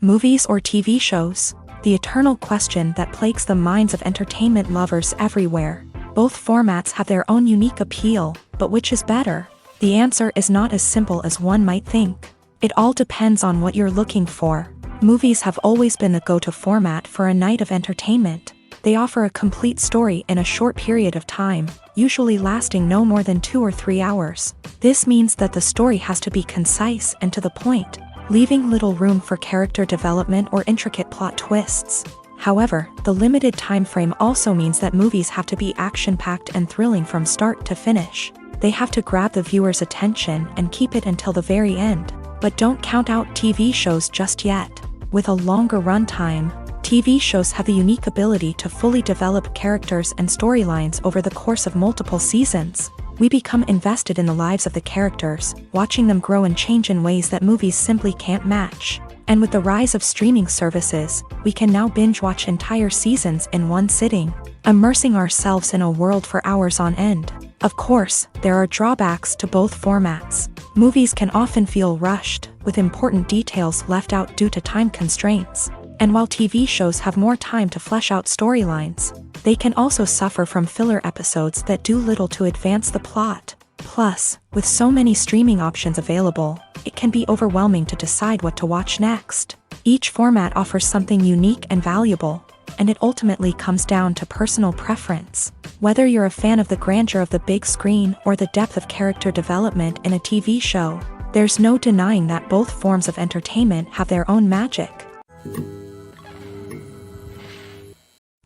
Movies or TV shows? The eternal question that plagues the minds of entertainment lovers everywhere. Both formats have their own unique appeal, but which is better? The answer is not as simple as one might think. It all depends on what you're looking for. Movies have always been the go-to format for a night of entertainment. They offer a complete story in a short period of time, usually lasting no more than 2 or 3 hours. This means that the story has to be concise and to the point, leaving little room for character development or intricate plot twists. However, the limited time frame also means that movies have to be action-packed and thrilling from start to finish. They have to grab the viewer's attention and keep it until the very end. But don't count out TV shows just yet. With a longer runtime, TV shows have the unique ability to fully develop characters and storylines over the course of multiple seasons. We become invested in the lives of the characters, watching them grow and change in ways that movies simply can't match. And with the rise of streaming services, we can now binge-watch entire seasons in one sitting, immersing ourselves in a world for hours on end. Of course, there are drawbacks to both formats. Movies can often feel rushed, with important details left out due to time constraints. And while TV shows have more time to flesh out storylines, they can also suffer from filler episodes that do little to advance the plot. Plus, with so many streaming options available, it can be overwhelming to decide what to watch next. Each format offers something unique and valuable, and it ultimately comes down to personal preference. Whether you're a fan of the grandeur of the big screen or the depth of character development in a TV show, there's no denying that both forms of entertainment have their own magic.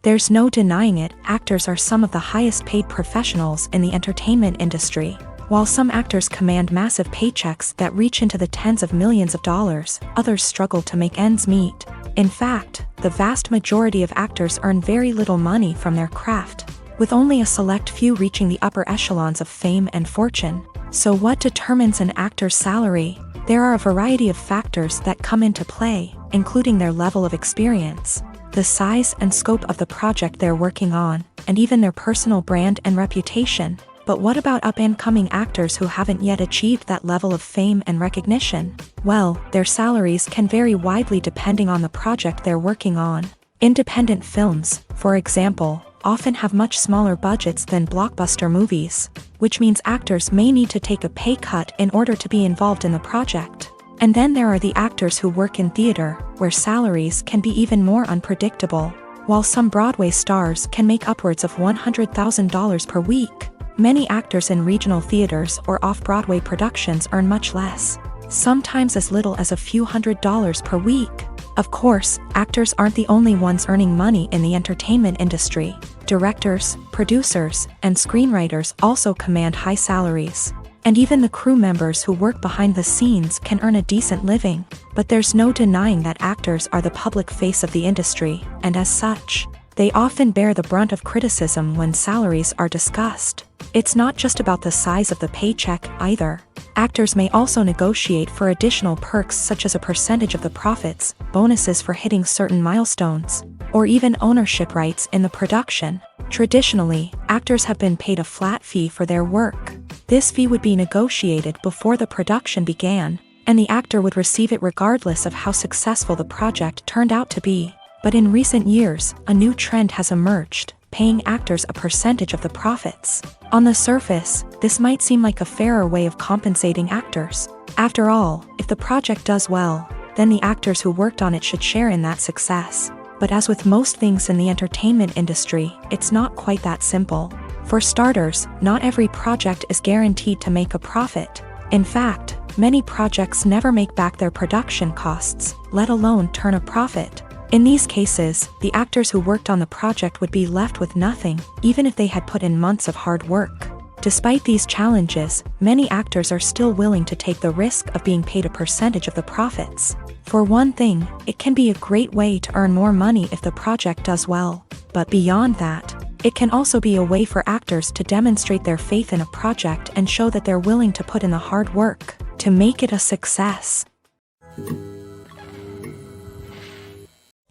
There's no denying it, actors are some of the highest paid professionals in the entertainment industry. While some actors command massive paychecks that reach into the tens of millions of dollars, others struggle to make ends meet. In fact, the vast majority of actors earn very little money from their craft, with only a select few reaching the upper echelons of fame and fortune. So what determines an actor's salary? There are a variety of factors that come into play, including their level of experience, the size and scope of the project they're working on, and even their personal brand and reputation. But what about up-and-coming actors who haven't yet achieved that level of fame and recognition? Well, their salaries can vary widely depending on the project they're working on. Independent films, for example, often have much smaller budgets than blockbuster movies, which means actors may need to take a pay cut in order to be involved in the project. And then there are the actors who work in theater, where salaries can be even more unpredictable. While some Broadway stars can make upwards of $100,000 per week, many actors in regional theaters or off-Broadway productions earn much less, sometimes as little as a few $100s per week. Of course, actors aren't the only ones earning money in the entertainment industry. Directors, producers, and screenwriters also command high salaries. And even the crew members who work behind the scenes can earn a decent living. But there's no denying that actors are the public face of the industry, and as such, they often bear the brunt of criticism when salaries are discussed. It's not just about the size of the paycheck either. Actors may also negotiate for additional perks such as a percentage of the profits, bonuses for hitting certain milestones, or even ownership rights in the production. Traditionally, actors have been paid a flat fee for their work. This fee would be negotiated before the production began, and the actor would receive it regardless of how successful the project turned out to be. But in recent years, a new trend has emerged, paying actors a percentage of the profits. On the surface, this might seem like a fairer way of compensating actors. After all, if the project does well, then the actors who worked on it should share in that success. But as with most things in the entertainment industry, it's not quite that simple. For starters, not every project is guaranteed to make a profit. In fact, many projects never make back their production costs, let alone turn a profit. In these cases, the actors who worked on the project would be left with nothing, even if they had put in months of hard work. Despite these challenges, many actors are still willing to take the risk of being paid a percentage of the profits. For one thing, it can be a great way to earn more money if the project does well. But beyond that, it can also be a way for actors to demonstrate their faith in a project and show that they're willing to put in the hard work to make it a success.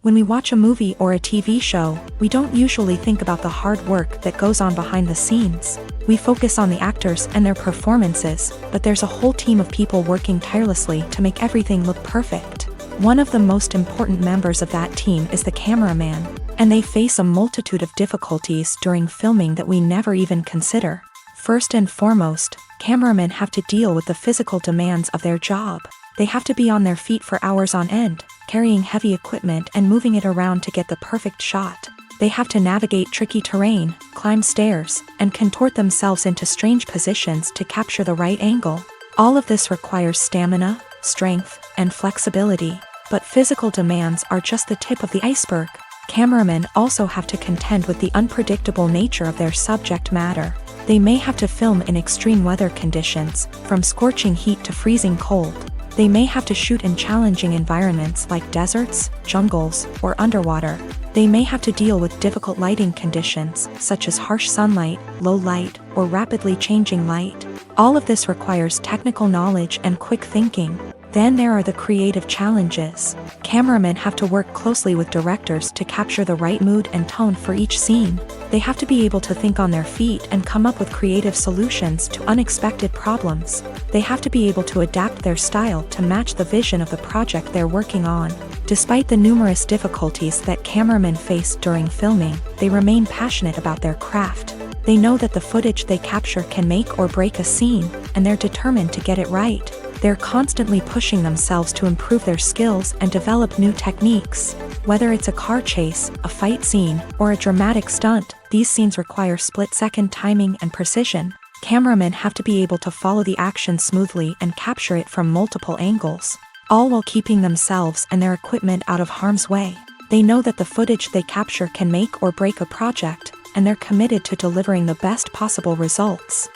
When we watch a movie or a TV show, we don't usually think about the hard work that goes on behind the scenes. We focus on the actors and their performances, but there's a whole team of people working tirelessly to make everything look perfect. One of the most important members of that team is the cameraman, and they face a multitude of difficulties during filming that we never even consider. First and foremost, cameramen have to deal with the physical demands of their job. They have to be on their feet for hours on end, carrying heavy equipment and moving it around to get the perfect shot. They have to navigate tricky terrain, climb stairs, and contort themselves into strange positions to capture the right angle. All of this requires stamina, strength, and flexibility. But physical demands are just the tip of the iceberg. Cameramen also have to contend with the unpredictable nature of their subject matter. They may have to film in extreme weather conditions, from scorching heat to freezing cold. They may have to shoot in challenging environments like deserts, jungles, or underwater. They may have to deal with difficult lighting conditions, such as harsh sunlight, low light, or rapidly changing light. All of this requires technical knowledge and quick thinking. Then there are the creative challenges. Cameramen have to work closely with directors to capture the right mood and tone for each scene. They have to be able to think on their feet and come up with creative solutions to unexpected problems. They have to be able to adapt their style to match the vision of the project they're working on. Despite the numerous difficulties that cameramen face during filming, they remain passionate about their craft. They know that the footage they capture can make or break a scene, and they're determined to get it right. They're constantly pushing themselves to improve their skills and develop new techniques. Whether it's a car chase, a fight scene, or a dramatic stunt, these scenes require split-second timing and precision. Cameramen have to be able to follow the action smoothly and capture it from multiple angles, all while keeping themselves and their equipment out of harm's way. They know that the footage they capture can make or break a project, and they're committed to delivering the best possible results.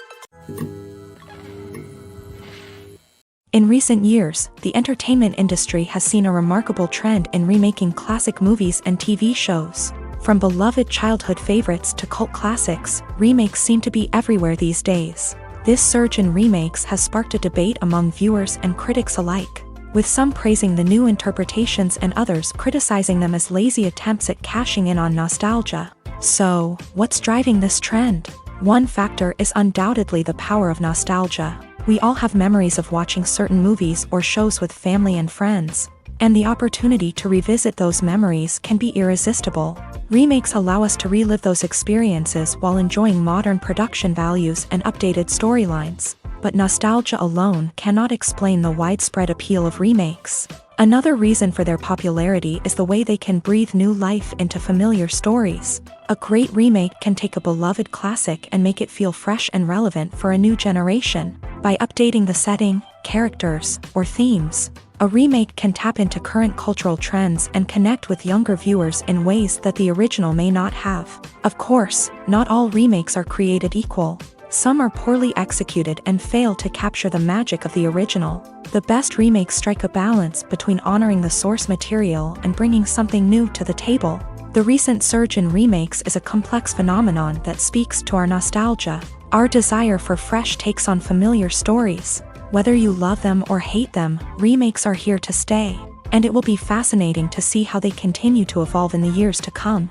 In recent years, the entertainment industry has seen a remarkable trend in remaking classic movies and TV shows. From beloved childhood favorites to cult classics, remakes seem to be everywhere these days. This surge in remakes has sparked a debate among viewers and critics alike, with some praising the new interpretations and others criticizing them as lazy attempts at cashing in on nostalgia. So, what's driving this trend? One factor is undoubtedly the power of nostalgia. We all have memories of watching certain movies or shows with family and friends, and the opportunity to revisit those memories can be irresistible. Remakes allow us to relive those experiences while enjoying modern production values and updated storylines, but nostalgia alone cannot explain the widespread appeal of remakes. Another reason for their popularity is the way they can breathe new life into familiar stories. A great remake can take a beloved classic and make it feel fresh and relevant for a new generation. By updating the setting, characters, or themes, a remake can tap into current cultural trends and connect with younger viewers in ways that the original may not have. Of course, not all remakes are created equal. Some are poorly executed and fail to capture the magic of the original. The best remakes strike a balance between honoring the source material and bringing something new to the table. The recent surge in remakes is a complex phenomenon that speaks to our nostalgia, our desire for fresh takes on familiar stories. Whether you love them or hate them, remakes are here to stay, and it will be fascinating to see how they continue to evolve in the years to come.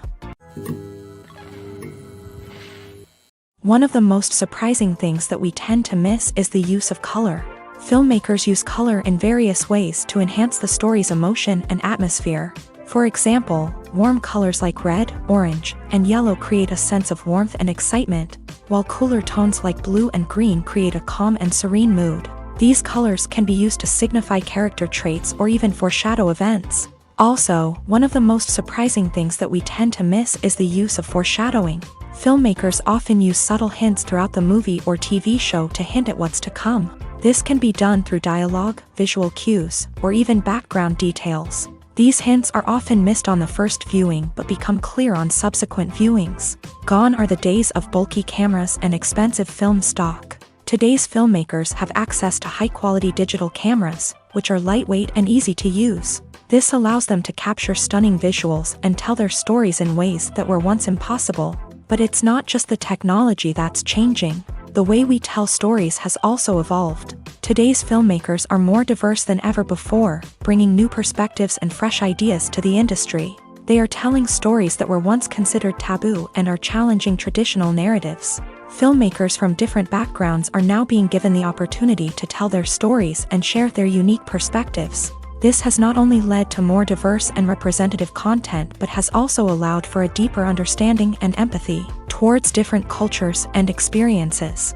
One of the most surprising things that we tend to miss is the use of color. Filmmakers use color in various ways to enhance the story's emotion and atmosphere. For example, warm colors like red, orange, and yellow create a sense of warmth and excitement, while cooler tones like blue and green create a calm and serene mood. These colors can be used to signify character traits or even foreshadow events. Also, one of the most surprising things that we tend to miss is the use of foreshadowing. Filmmakers often use subtle hints throughout the movie or TV show to hint at what's to come. This can be done through dialogue, visual cues, or even background details. These hints are often missed on the first viewing but become clear on subsequent viewings. Gone are the days of bulky cameras and expensive film stock. Today's filmmakers have access to high-quality digital cameras, which are lightweight and easy to use. This allows them to capture stunning visuals and tell their stories in ways that were once impossible. But it's not just the technology that's changing. The way we tell stories has also evolved. Today's filmmakers are more diverse than ever before, bringing new perspectives and fresh ideas to the industry. They are telling stories that were once considered taboo and are challenging traditional narratives. Filmmakers from different backgrounds are now being given the opportunity to tell their stories and share their unique perspectives. This has not only led to more diverse and representative content but has also allowed for a deeper understanding and empathy towards different cultures and experiences.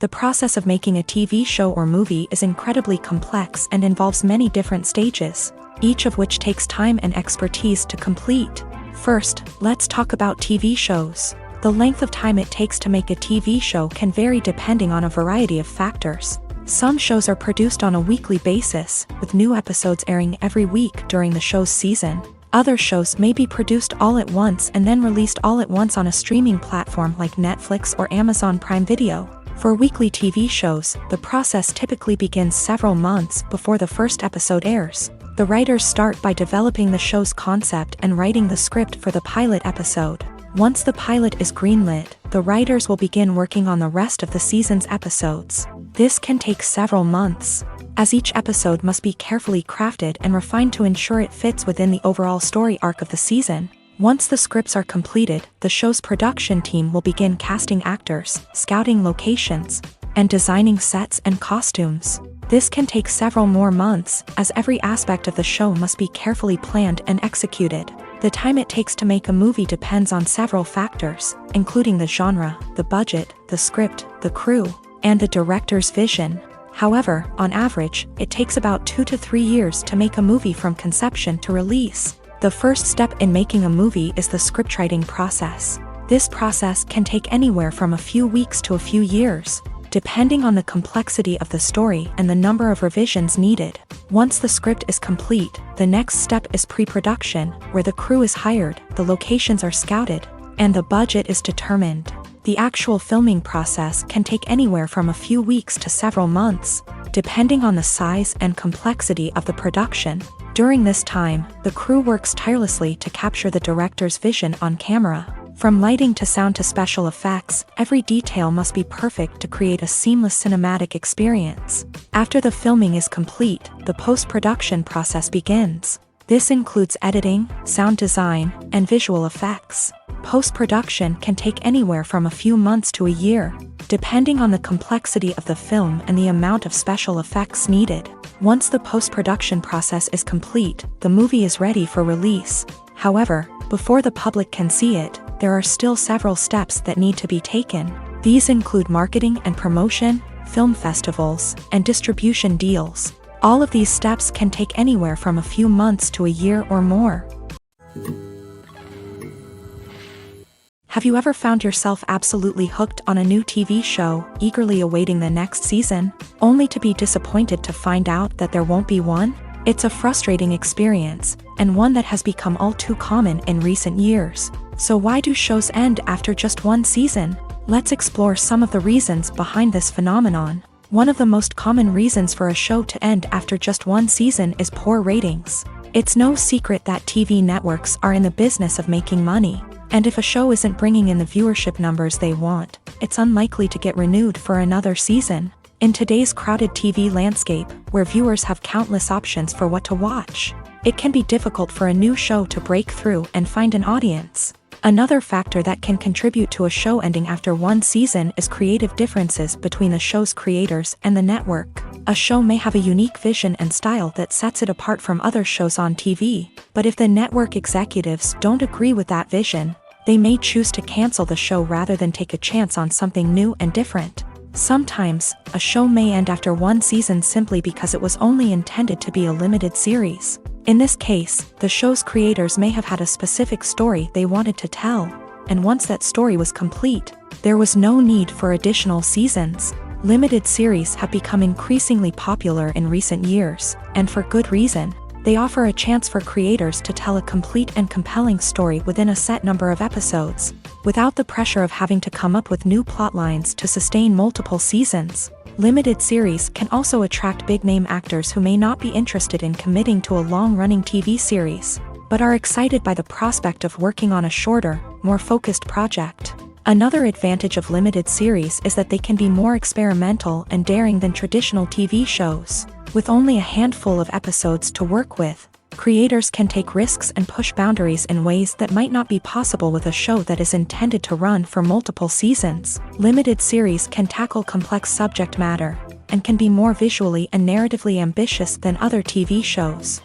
The process of making a TV show or movie is incredibly complex and involves many different stages, each of which takes time and expertise to complete. First, let's talk about TV shows. The length of time it takes to make a TV show can vary depending on a variety of factors. Some shows are produced on a weekly basis, with new episodes airing every week during the show's season. Other shows may be produced all at once and then released all at once on a streaming platform like Netflix or Amazon Prime Video. For weekly TV shows, the process typically begins several months before the first episode airs. The writers start by developing the show's concept and writing the script for the pilot episode. Once the pilot is greenlit, the writers will begin working on the rest of the season's episodes. This can take several months, as each episode must be carefully crafted and refined to ensure it fits within the overall story arc of the season. Once the scripts are completed, the show's production team will begin casting actors, scouting locations, and designing sets and costumes. This can take several more months, as every aspect of the show must be carefully planned and executed. The time it takes to make a movie depends on several factors, including the genre, the budget, the script, the crew, and the director's vision. However, on average, it takes about 2 to 3 years to make a movie from conception to release. The first step in making a movie is the scriptwriting process. This process can take anywhere from a few weeks to a few years, depending on the complexity of the story and the number of revisions needed. Once the script is complete, the next step is pre-production, where the crew is hired, the locations are scouted, and the budget is determined. The actual filming process can take anywhere from a few weeks to several months, depending on the size and complexity of the production. During this time, the crew works tirelessly to capture the director's vision on camera. From lighting to sound to special effects, every detail must be perfect to create a seamless cinematic experience. After the filming is complete, the post-production process begins. This includes editing, sound design, and visual effects. Post-production can take anywhere from a few months to a year, depending on the complexity of the film and the amount of special effects needed. Once the post-production process is complete, the movie is ready for release. However, before the public can see it, there are still several steps that need to be taken. These include marketing and promotion, film festivals, and distribution deals. All of these steps can take anywhere from a few months to a year or more. Have you ever found yourself absolutely hooked on a new TV show, eagerly awaiting the next season, only to be disappointed to find out that there won't be one? It's a frustrating experience, and one that has become all too common in recent years. So why do shows end after just one season? Let's explore some of the reasons behind this phenomenon. One of the most common reasons for a show to end after just one season is poor ratings. It's no secret that TV networks are in the business of making money. And if a show isn't bringing in the viewership numbers they want, it's unlikely to get renewed for another season. In today's crowded TV landscape, where viewers have countless options for what to watch, it can be difficult for a new show to break through and find an audience. Another factor that can contribute to a show ending after one season is creative differences between the show's creators and the network. A show may have a unique vision and style that sets it apart from other shows on TV, but if the network executives don't agree with that vision, they may choose to cancel the show rather than take a chance on something new and different. Sometimes, a show may end after one season simply because it was only intended to be a limited series. In this case, the show's creators may have had a specific story they wanted to tell, and once that story was complete, there was no need for additional seasons. Limited series have become increasingly popular in recent years, and for good reason. They offer a chance for creators to tell a complete and compelling story within a set number of episodes, without the pressure of having to come up with new plotlines to sustain multiple seasons. Limited series can also attract big-name actors who may not be interested in committing to a long-running TV series, but are excited by the prospect of working on a shorter, more focused project. Another advantage of limited series is that they can be more experimental and daring than traditional TV shows. With only a handful of episodes to work with, creators can take risks and push boundaries in ways that might not be possible with a show that is intended to run for multiple seasons. Limited series can tackle complex subject matter, and can be more visually and narratively ambitious than other TV shows.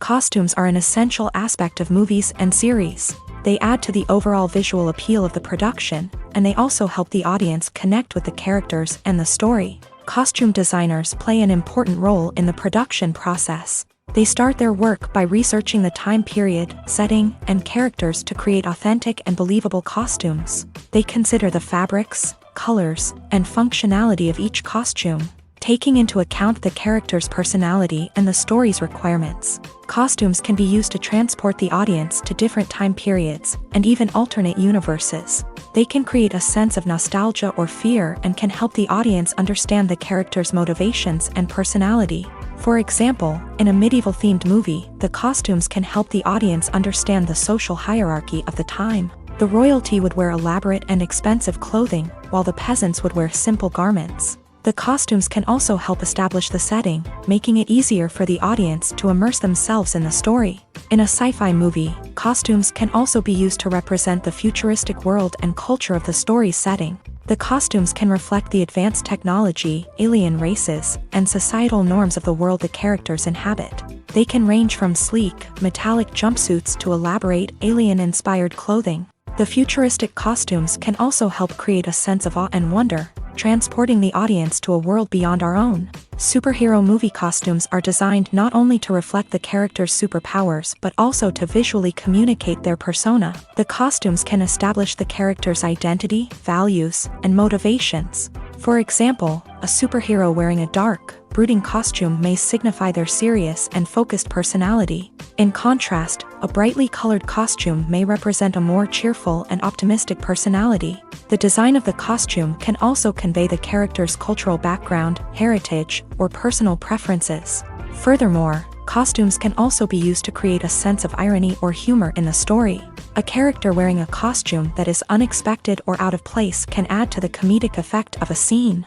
Costumes are an essential aspect of movies and series. They add to the overall visual appeal of the production, and they also help the audience connect with the characters and the story. Costume designers play an important role in the production process. They start their work by researching the time period, setting, and characters to create authentic and believable costumes. They consider the fabrics, colors, and functionality of each costume. taking into account the character's personality and the story's requirements. Costumes can be used to transport the audience to different time periods, and even alternate universes. They can create a sense of nostalgia or fear and can help the audience understand the character's motivations and personality. For example, in a medieval-themed movie, the costumes can help the audience understand the social hierarchy of the time. The royalty would wear elaborate and expensive clothing, while the peasants would wear simple garments. The costumes can also help establish the setting, making it easier for the audience to immerse themselves in the story. In a sci-fi movie, costumes can also be used to represent the futuristic world and culture of the story's setting. The costumes can reflect the advanced technology, alien races, and societal norms of the world the characters inhabit. They can range from sleek, metallic jumpsuits to elaborate, alien-inspired clothing. The futuristic costumes can also help create a sense of awe and wonder, transporting the audience to a world beyond our own. Superhero movie costumes are designed not only to reflect the character's superpowers but also to visually communicate their persona. The costumes can establish the character's identity, values, and motivations. For example, a superhero wearing a dark, brooding costume may signify their serious and focused personality. In contrast, a brightly colored costume may represent a more cheerful and optimistic personality. The design of the costume can also convey the character's cultural background, heritage, or personal preferences. Furthermore, costumes can also be used to create a sense of irony or humor in the story. A character wearing a costume that is unexpected or out of place can add to the comedic effect of a scene.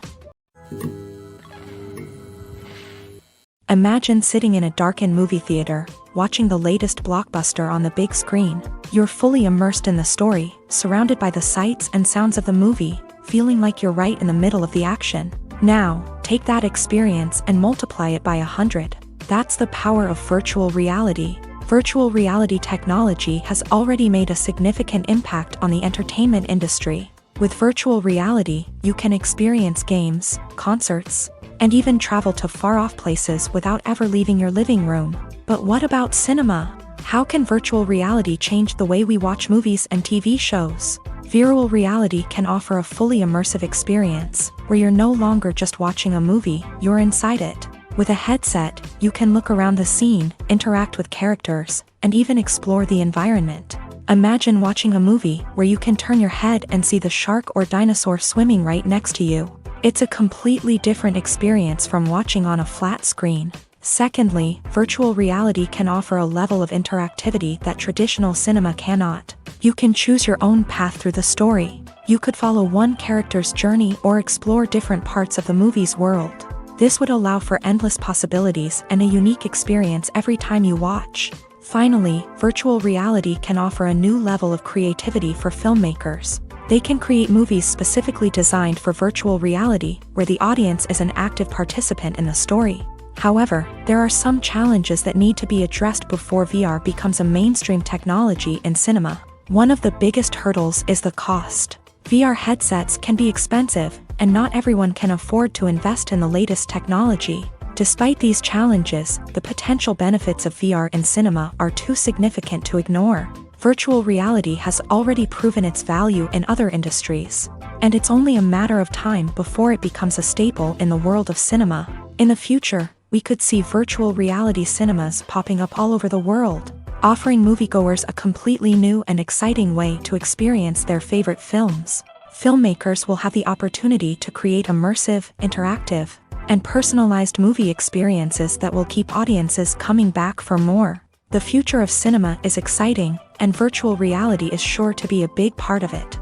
Imagine sitting in a darkened movie theater, watching the latest blockbuster on the big screen. You're fully immersed in the story, surrounded by the sights and sounds of the movie, feeling like you're right in the middle of the action. Now, take that experience and multiply it by 100. That's the power of virtual reality. Virtual reality technology has already made a significant impact on the entertainment industry. With virtual reality, you can experience games, concerts, and even travel to far-off places without ever leaving your living room. But what about cinema? How can virtual reality change the way we watch movies and TV shows? Virtual reality can offer a fully immersive experience, where you're no longer just watching a movie, you're inside it. With a headset, you can look around the scene, interact with characters, and even explore the environment. Imagine watching a movie where you can turn your head and see the shark or dinosaur swimming right next to you. It's a completely different experience from watching on a flat screen. Secondly, virtual reality can offer a level of interactivity that traditional cinema cannot. You can choose your own path through the story. You could follow one character's journey or explore different parts of the movie's world. This would allow for endless possibilities and a unique experience every time you watch. Finally, virtual reality can offer a new level of creativity for filmmakers. They can create movies specifically designed for virtual reality, where the audience is an active participant in the story. However, there are some challenges that need to be addressed before VR becomes a mainstream technology in cinema. One of the biggest hurdles is the cost. VR headsets can be expensive, and not everyone can afford to invest in the latest technology. Despite these challenges, the potential benefits of VR in cinema are too significant to ignore. Virtual reality has already proven its value in other industries, and it's only a matter of time before it becomes a staple in the world of cinema. In the future, we could see virtual reality cinemas popping up all over the world, offering moviegoers a completely new and exciting way to experience their favorite films. Filmmakers will have the opportunity to create immersive, interactive, and personalized movie experiences that will keep audiences coming back for more. The future of cinema is exciting, and virtual reality is sure to be a big part of it.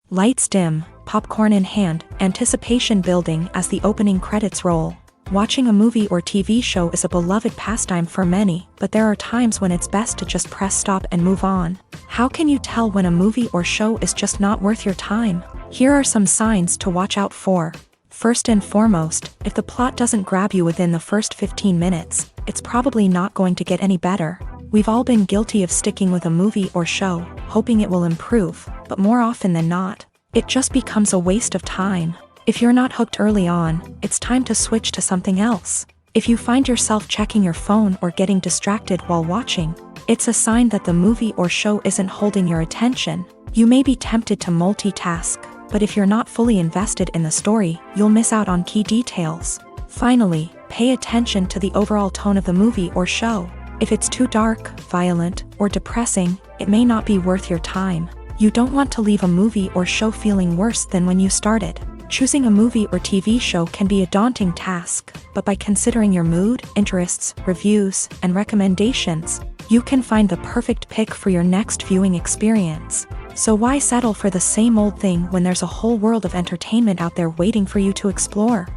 Lights dim, popcorn in hand, anticipation building as the opening credits roll. Watching a movie or TV show is a beloved pastime for many, but there are times when it's best to just press stop and move on. How can you tell when a movie or show is just not worth your time? Here are some signs to watch out for. First and foremost, if the plot doesn't grab you within the first 15 minutes, it's probably not going to get any better. We've all been guilty of sticking with a movie or show, hoping it will improve, but more often than not, it just becomes a waste of time. If you're not hooked early on, it's time to switch to something else. If you find yourself checking your phone or getting distracted while watching, it's a sign that the movie or show isn't holding your attention. You may be tempted to multitask, but if you're not fully invested in the story, you'll miss out on key details. Finally, pay attention to the overall tone of the movie or show. If it's too dark, violent, or depressing, it may not be worth your time. You don't want to leave a movie or show feeling worse than when you started. Choosing a movie or TV show can be a daunting task, but by considering your mood, interests, reviews, and recommendations, you can find the perfect pick for your next viewing experience. So why settle for the same old thing when there's a whole world of entertainment out there waiting for you to explore?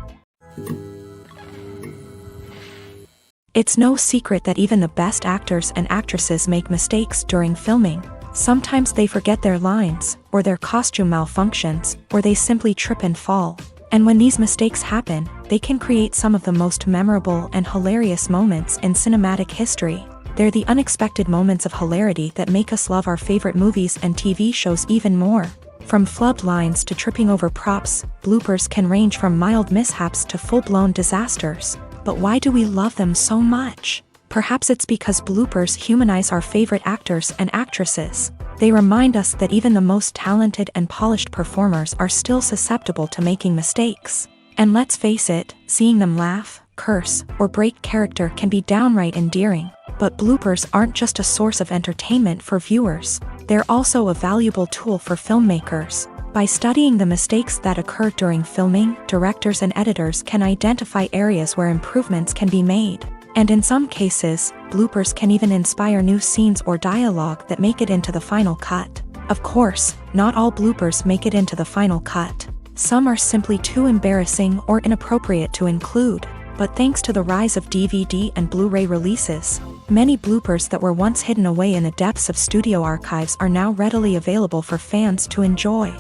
It's no secret that even the best actors and actresses make mistakes during filming. Sometimes they forget their lines, or their costume malfunctions, or they simply trip and fall. And when these mistakes happen, they can create some of the most memorable and hilarious moments in cinematic history. They're the unexpected moments of hilarity that make us love our favorite movies and TV shows even more. From flubbed lines to tripping over props, bloopers can range from mild mishaps to full-blown disasters. But why do we love them so much? Perhaps it's because bloopers humanize our favorite actors and actresses. They remind us that even the most talented and polished performers are still susceptible to making mistakes. And let's face it, seeing them laugh, curse, or break character can be downright endearing. But bloopers aren't just a source of entertainment for viewers. They're also a valuable tool for filmmakers. By studying the mistakes that occur during filming, directors and editors can identify areas where improvements can be made. And in some cases, bloopers can even inspire new scenes or dialogue that make it into the final cut. Of course, not all bloopers make it into the final cut. Some are simply too embarrassing or inappropriate to include. But thanks to the rise of DVD and Blu-ray releases, many bloopers that were once hidden away in the depths of studio archives are now readily available for fans to enjoy.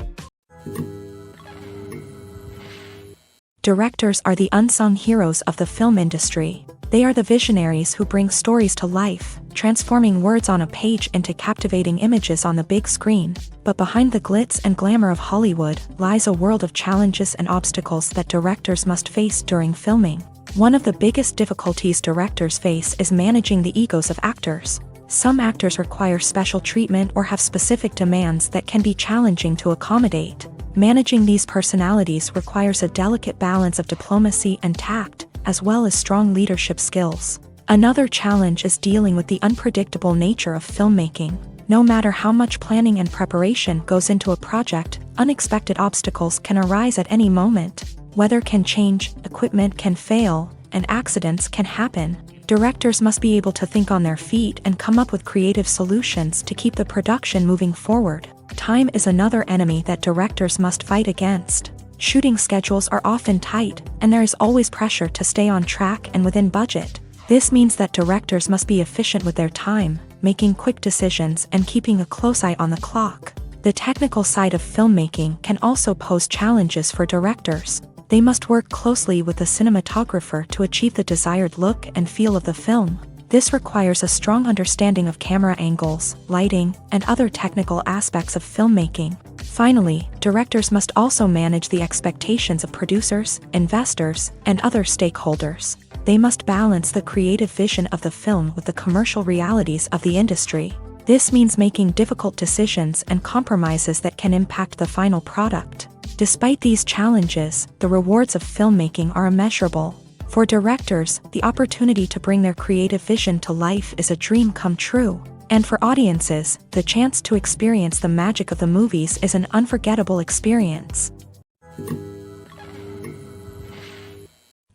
Directors are the unsung heroes of the film industry. They are the visionaries who bring stories to life, transforming words on a page into captivating images on the big screen. But behind the glitz and glamour of Hollywood lies a world of challenges and obstacles that directors must face during filming. One of the biggest difficulties directors face is managing the egos of actors. Some actors require special treatment or have specific demands that can be challenging to accommodate. Managing these personalities requires a delicate balance of diplomacy and tact, as well as strong leadership skills. Another challenge is dealing with the unpredictable nature of filmmaking. No matter how much planning and preparation goes into a project, unexpected obstacles can arise at any moment. Weather can change, equipment can fail, and accidents can happen. Directors must be able to think on their feet and come up with creative solutions to keep the production moving forward. Time is another enemy that directors must fight against. Shooting schedules are often tight, and there is always pressure to stay on track and within budget. This means that directors must be efficient with their time, making quick decisions and keeping a close eye on the clock. The technical side of filmmaking can also pose challenges for directors. They must work closely with the cinematographer to achieve the desired look and feel of the film. This requires a strong understanding of camera angles, lighting, and other technical aspects of filmmaking. Finally, directors must also manage the expectations of producers, investors, and other stakeholders. They must balance the creative vision of the film with the commercial realities of the industry. This means making difficult decisions and compromises that can impact the final product. Despite these challenges, the rewards of filmmaking are immeasurable. For directors, the opportunity to bring their creative vision to life is a dream come true. And for audiences, the chance to experience the magic of the movies is an unforgettable experience.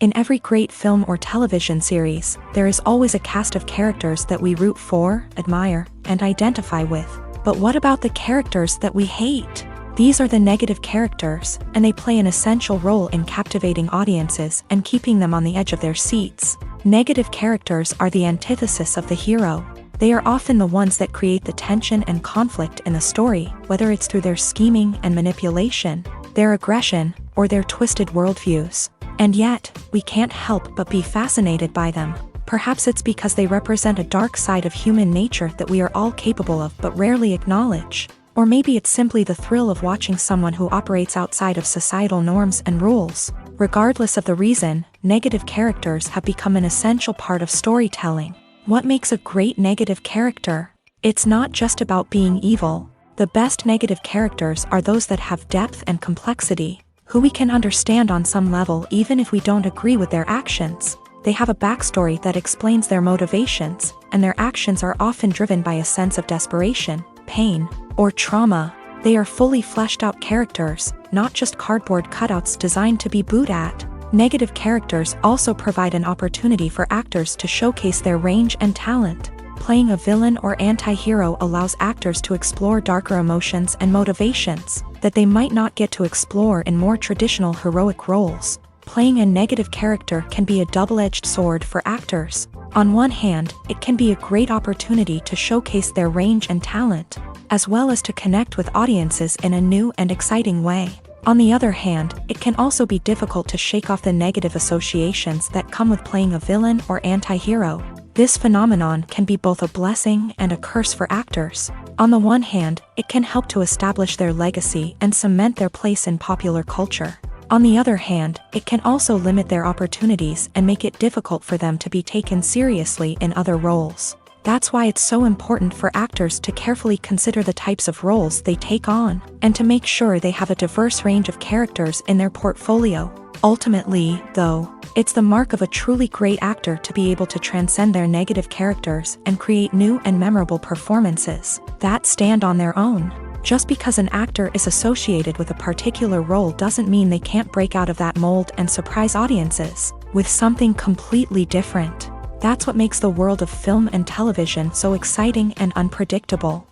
In every great film or television series, there is always a cast of characters that we root for, admire, and identify with. But what about the characters that we hate? These are the negative characters, and they play an essential role in captivating audiences and keeping them on the edge of their seats. Negative characters are the antithesis of the hero. They are often the ones that create the tension and conflict in the story, whether it's through their scheming and manipulation, their aggression, or their twisted worldviews. And yet, we can't help but be fascinated by them. Perhaps it's because they represent a dark side of human nature that we are all capable of but rarely acknowledge. Or maybe it's simply the thrill of watching someone who operates outside of societal norms and rules. Regardless of the reason, negative characters have become an essential part of storytelling. What makes a great negative character? It's not just about being evil. The best negative characters are those that have depth and complexity, who we can understand on some level even if we don't agree with their actions. They have a backstory that explains their motivations, and their actions are often driven by a sense of desperation, pain, or trauma. They are fully fleshed out characters, not just cardboard cutouts designed to be booed at. Negative characters also provide an opportunity for actors to showcase their range and talent. Playing a villain or anti-hero allows actors to explore darker emotions and motivations that they might not get to explore in more traditional heroic roles. Playing a negative character can be a double-edged sword for actors. On one hand, it can be a great opportunity to showcase their range and talent, as well as to connect with audiences in a new and exciting way. On the other hand, it can also be difficult to shake off the negative associations that come with playing a villain or anti-hero. This phenomenon can be both a blessing and a curse for actors. On the one hand, it can help to establish their legacy and cement their place in popular culture. On the other hand, it can also limit their opportunities and make it difficult for them to be taken seriously in other roles. That's why it's so important for actors to carefully consider the types of roles they take on, and to make sure they have a diverse range of characters in their portfolio. Ultimately, though, it's the mark of a truly great actor to be able to transcend their negative characters and create new and memorable performances that stand on their own. Just because an actor is associated with a particular role doesn't mean they can't break out of that mold and surprise audiences with something completely different. That's what makes the world of film and television so exciting and unpredictable.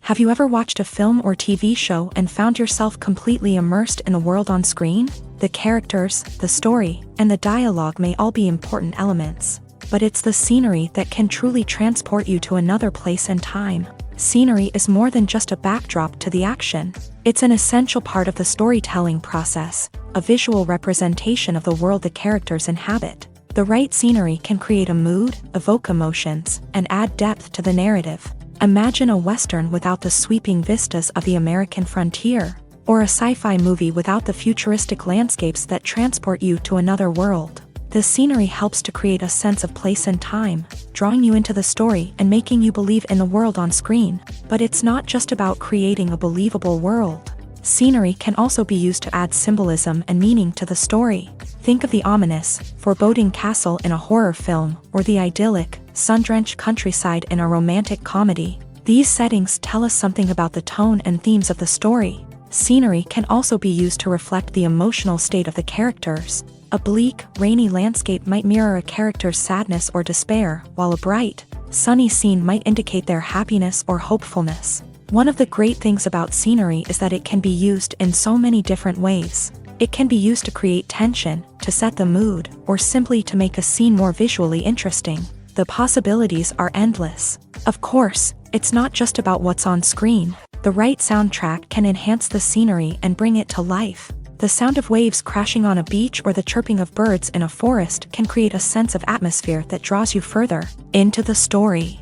Have you ever watched a film or TV show and found yourself completely immersed in the world on screen? The characters, the story, and the dialogue may all be important elements, but it's the scenery that can truly transport you to another place and time. Scenery is more than just a backdrop to the action. It's an essential part of the storytelling process, a visual representation of the world the characters inhabit. The right scenery can create a mood, evoke emotions, and add depth to the narrative. Imagine a Western without the sweeping vistas of the American frontier, or a sci-fi movie without the futuristic landscapes that transport you to another world. The scenery helps to create a sense of place and time, drawing you into the story and making you believe in the world on screen. But it's not just about creating a believable world. Scenery can also be used to add symbolism and meaning to the story. Think of the ominous, foreboding castle in a horror film, or the idyllic, sun-drenched countryside in a romantic comedy. These settings tell us something about the tone and themes of the story. Scenery can also be used to reflect the emotional state of the characters. A bleak, rainy landscape might mirror a character's sadness or despair, while a bright, sunny scene might indicate their happiness or hopefulness. One of the great things about scenery is that it can be used in so many different ways. It can be used to create tension, to set the mood, or simply to make a scene more visually interesting. The possibilities are endless. Of course, it's not just about what's on screen. The right soundtrack can enhance the scenery and bring it to life. The sound of waves crashing on a beach or the chirping of birds in a forest can create a sense of atmosphere that draws you further into the story.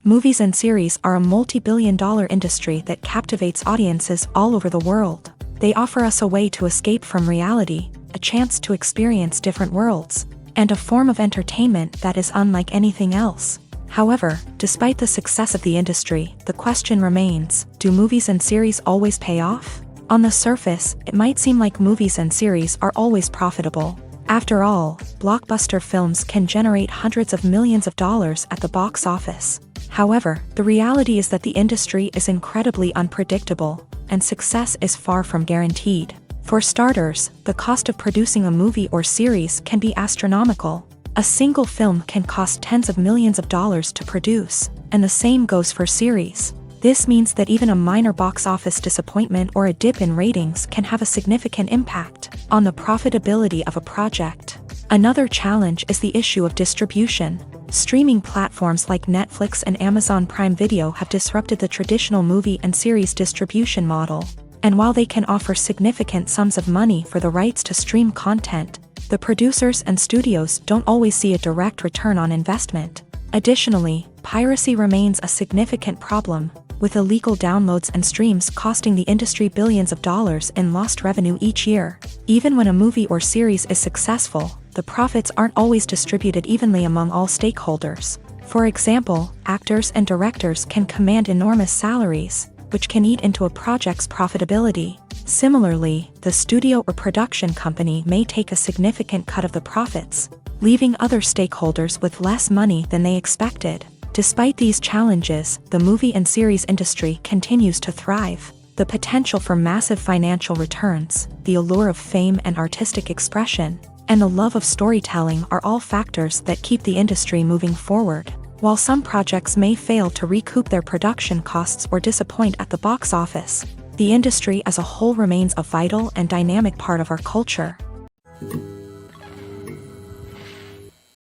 Movies and series are a multi-billion-dollar industry that captivates audiences all over the world. They offer us a way to escape from reality, a chance to experience different worlds, and a form of entertainment that is unlike anything else. However, despite the success of the industry, the question remains, do movies and series always pay off? On the surface, it might seem like movies and series are always profitable. After all, blockbuster films can generate hundreds of millions of dollars at the box office. However, the reality is that the industry is incredibly unpredictable, and success is far from guaranteed. For starters, the cost of producing a movie or series can be astronomical. A single film can cost tens of millions of dollars to produce, and the same goes for series. This means that even a minor box office disappointment or a dip in ratings can have a significant impact on the profitability of a project. Another challenge is the issue of distribution. Streaming platforms like Netflix and Amazon Prime Video have disrupted the traditional movie and series distribution model. And while they can offer significant sums of money for the rights to stream content, the producers and studios don't always see a direct return on investment. Additionally, piracy remains a significant problem, with illegal downloads and streams costing the industry billions of dollars in lost revenue each year. Even when a movie or series is successful, the profits aren't always distributed evenly among all stakeholders. For example, actors and directors can command enormous salaries, which can eat into a project's profitability. Similarly, the studio or production company may take a significant cut of the profits, leaving other stakeholders with less money than they expected. Despite these challenges, the movie and series industry continues to thrive. The potential for massive financial returns, the allure of fame and artistic expression, and the love of storytelling are all factors that keep the industry moving forward. While some projects may fail to recoup their production costs or disappoint at the box office, the industry as a whole remains a vital and dynamic part of our culture.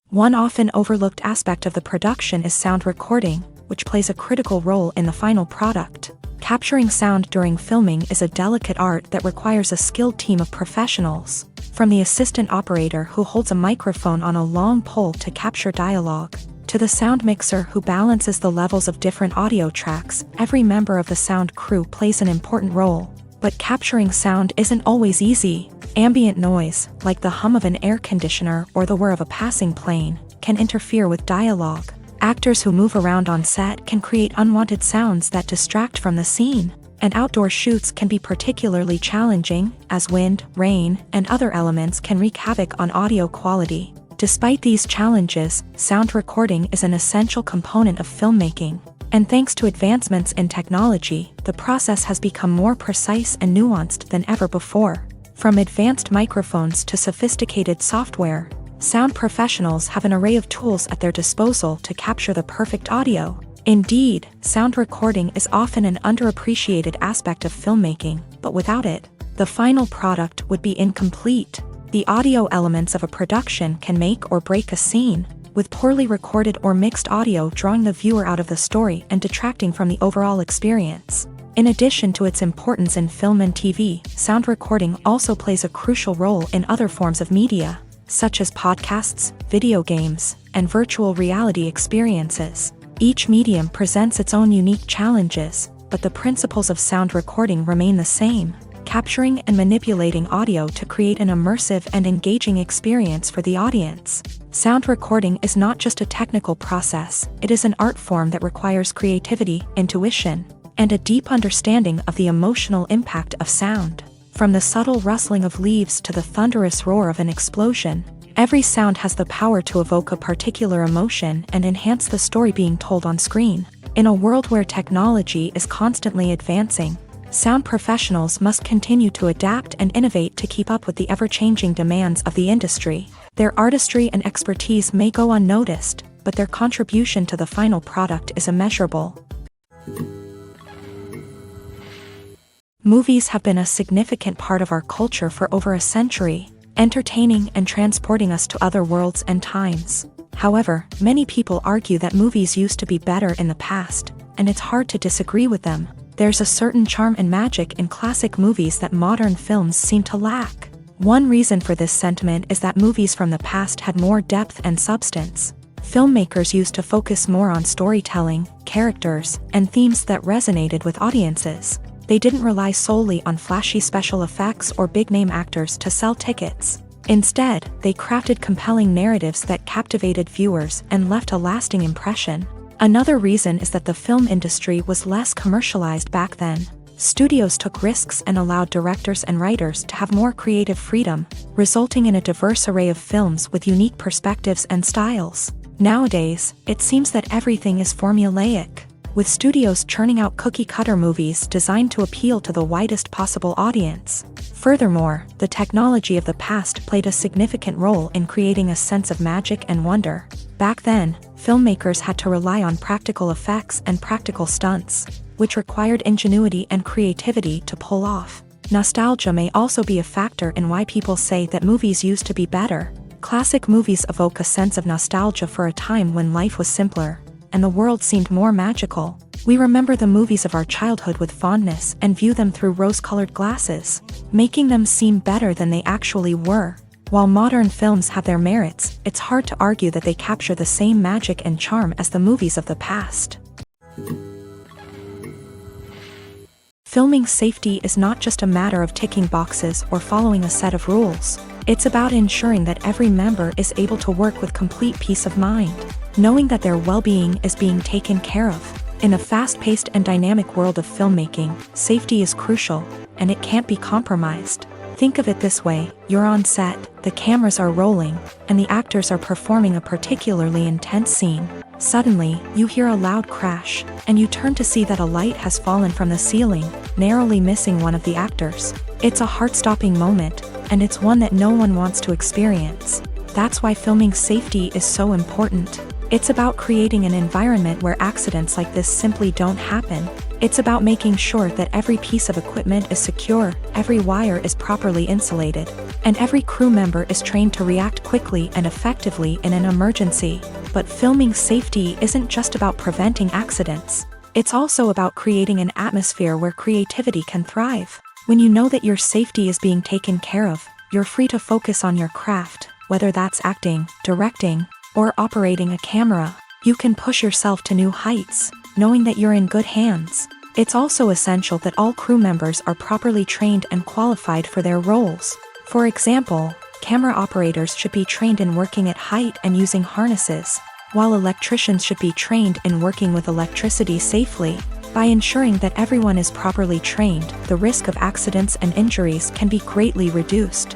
One often overlooked aspect of the production is sound recording, which plays a critical role in the final product. Capturing sound during filming is a delicate art that requires a skilled team of professionals. From the assistant operator who holds a microphone on a long pole to capture dialogue, to the sound mixer who balances the levels of different audio tracks, every member of the sound crew plays an important role. But capturing sound isn't always easy. Ambient noise, like the hum of an air conditioner or the whir of a passing plane, can interfere with dialogue. Actors who move around on set can create unwanted sounds that distract from the scene. And outdoor shoots can be particularly challenging, as wind, rain, and other elements can wreak havoc on audio quality. Despite these challenges, sound recording is an essential component of filmmaking. And thanks to advancements in technology, the process has become more precise and nuanced than ever before. From advanced microphones to sophisticated software, sound professionals have an array of tools at their disposal to capture the perfect audio. Indeed, sound recording is often an underappreciated aspect of filmmaking, but without it, the final product would be incomplete. The audio elements of a production can make or break a scene, with poorly recorded or mixed audio drawing the viewer out of the story and detracting from the overall experience. In addition to its importance in film and TV, sound recording also plays a crucial role in other forms of media, such as podcasts, video games, and virtual reality experiences. Each medium presents its own unique challenges, but the principles of sound recording remain the same: capturing and manipulating audio to create an immersive and engaging experience for the audience. Sound recording is not just a technical process, it is an art form that requires creativity, intuition, and a deep understanding of the emotional impact of sound. From the subtle rustling of leaves to the thunderous roar of an explosion, every sound has the power to evoke a particular emotion and enhance the story being told on screen. In a world where technology is constantly advancing, sound professionals must continue to adapt and innovate to keep up with the ever-changing demands of the industry. Their artistry and expertise may go unnoticed, but their contribution to the final product is immeasurable. Movies have been a significant part of our culture for over a century, entertaining and transporting us to other worlds and times. However, many people argue that movies used to be better in the past, and it's hard to disagree with them. There's a certain charm and magic in classic movies that modern films seem to lack. One reason for this sentiment is that movies from the past had more depth and substance. Filmmakers used to focus more on storytelling, characters, and themes that resonated with audiences. They didn't rely solely on flashy special effects or big-name actors to sell tickets. Instead, they crafted compelling narratives that captivated viewers and left a lasting impression. Another reason is that the film industry was less commercialized back then. Studios took risks and allowed directors and writers to have more creative freedom, resulting in a diverse array of films with unique perspectives and styles. Nowadays, it seems that everything is formulaic, with studios churning out cookie-cutter movies designed to appeal to the widest possible audience. Furthermore, the technology of the past played a significant role in creating a sense of magic and wonder. Back then, filmmakers had to rely on practical effects and practical stunts, which required ingenuity and creativity to pull off. Nostalgia may also be a factor in why people say that movies used to be better. Classic movies evoke a sense of nostalgia for a time when life was simpler, and the world seemed more magical. We remember the movies of our childhood with fondness and view them through rose-colored glasses, making them seem better than they actually were. While modern films have their merits, it's hard to argue that they capture the same magic and charm as the movies of the past. Filming safety is not just a matter of ticking boxes or following a set of rules. It's about ensuring that every member is able to work with complete peace of mind, knowing that their well-being is being taken care of. In a fast-paced and dynamic world of filmmaking, safety is crucial, and it can't be compromised. Think of it this way: you're on set, the cameras are rolling, and the actors are performing a particularly intense scene. Suddenly, you hear a loud crash, and you turn to see that a light has fallen from the ceiling, narrowly missing one of the actors. It's a heart-stopping moment, and it's one that no one wants to experience. That's why filming safety is so important. It's about creating an environment where accidents like this simply don't happen. It's about making sure that every piece of equipment is secure, every wire is properly insulated, and every crew member is trained to react quickly and effectively in an emergency. But filming safety isn't just about preventing accidents. It's also about creating an atmosphere where creativity can thrive. When you know that your safety is being taken care of, you're free to focus on your craft, whether that's acting, directing, or operating a camera. You can push yourself to new heights, knowing that you're in good hands. It's also essential that all crew members are properly trained and qualified for their roles. For example, camera operators should be trained in working at height and using harnesses, while electricians should be trained in working with electricity safely. By ensuring that everyone is properly trained, the risk of accidents and injuries can be greatly reduced.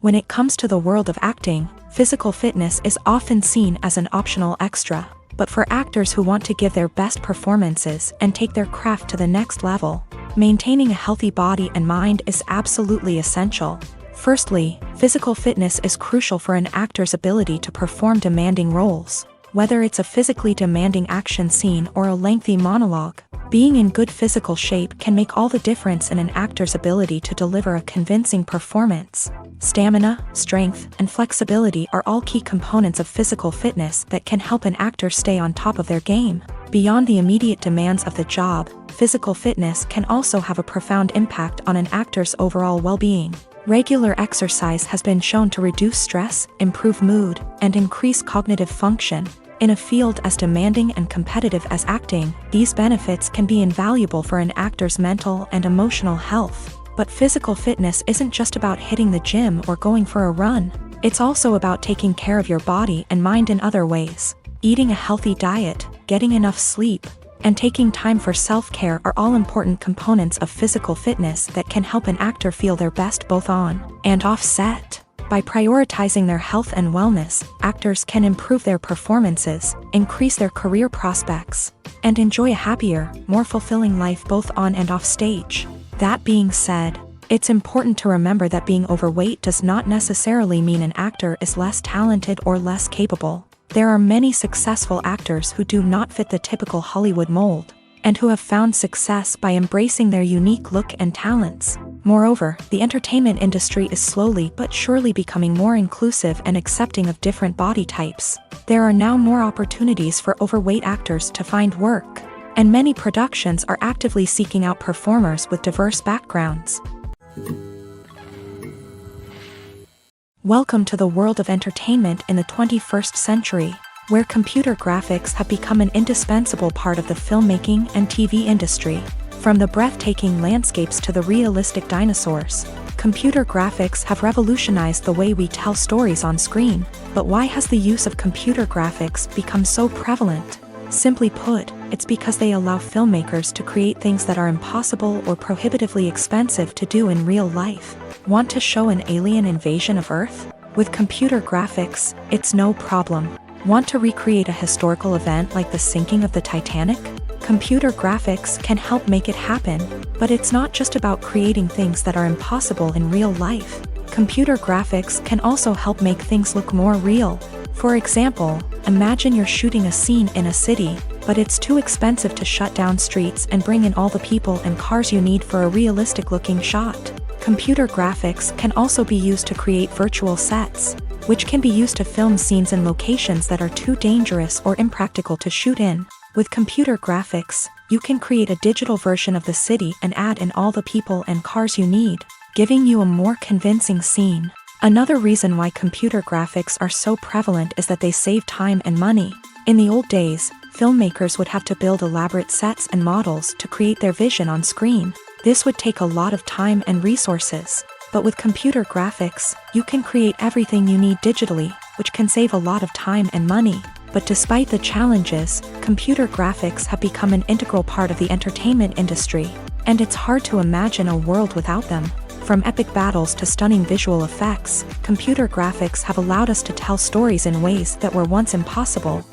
When it comes to the world of acting, physical fitness is often seen as an optional extra. But for actors who want to give their best performances and take their craft to the next level, maintaining a healthy body and mind is absolutely essential. Firstly, physical fitness is crucial for an actor's ability to perform demanding roles. Whether it's a physically demanding action scene or a lengthy monologue, being in good physical shape can make all the difference in an actor's ability to deliver a convincing performance. Stamina, strength, and flexibility are all key components of physical fitness that can help an actor stay on top of their game. Beyond the immediate demands of the job, physical fitness can also have a profound impact on an actor's overall well-being. Regular exercise has been shown to reduce stress, improve mood, and increase cognitive function. In a field as demanding and competitive as acting, these benefits can be invaluable for an actor's mental and emotional health. But physical fitness isn't just about hitting the gym or going for a run. It's also about taking care of your body and mind in other ways. Eating a healthy diet, getting enough sleep, and taking time for self-care are all important components of physical fitness that can help an actor feel their best both on and off set. By prioritizing their health and wellness, actors can improve their performances, increase their career prospects, and enjoy a happier, more fulfilling life both on and off stage. That being said, it's important to remember that being overweight does not necessarily mean an actor is less talented or less capable. There are many successful actors who do not fit the typical Hollywood mold, and who have found success by embracing their unique look and talents. Moreover, the entertainment industry is slowly but surely becoming more inclusive and accepting of different body types. There are now more opportunities for overweight actors to find work, and many productions are actively seeking out performers with diverse backgrounds. Welcome to the world of entertainment in the 21st century, where computer graphics have become an indispensable part of the filmmaking and TV industry. From the breathtaking landscapes to the realistic dinosaurs, computer graphics have revolutionized the way we tell stories on screen. But why has the use of computer graphics become so prevalent? Simply put, it's because they allow filmmakers to create things that are impossible or prohibitively expensive to do in real life. Want to show an alien invasion of Earth? With computer graphics, it's no problem. Want to recreate a historical event like the sinking of the Titanic? Computer graphics can help make it happen, but it's not just about creating things that are impossible in real life. Computer graphics can also help make things look more real. For example, imagine you're shooting a scene in a city, but it's too expensive to shut down streets and bring in all the people and cars you need for a realistic-looking shot. Computer graphics can also be used to create virtual sets, which can be used to film scenes in locations that are too dangerous or impractical to shoot in. With computer graphics, you can create a digital version of the city and add in all the people and cars you need, giving you a more convincing scene. Another reason why computer graphics are so prevalent is that they save time and money. In the old days, filmmakers would have to build elaborate sets and models to create their vision on screen. This would take a lot of time and resources. But with computer graphics, you can create everything you need digitally, which can save a lot of time and money. But despite the challenges, computer graphics have become an integral part of the entertainment industry, and it's hard to imagine a world without them. From epic battles to stunning visual effects, computer graphics have allowed us to tell stories in ways that were once impossible.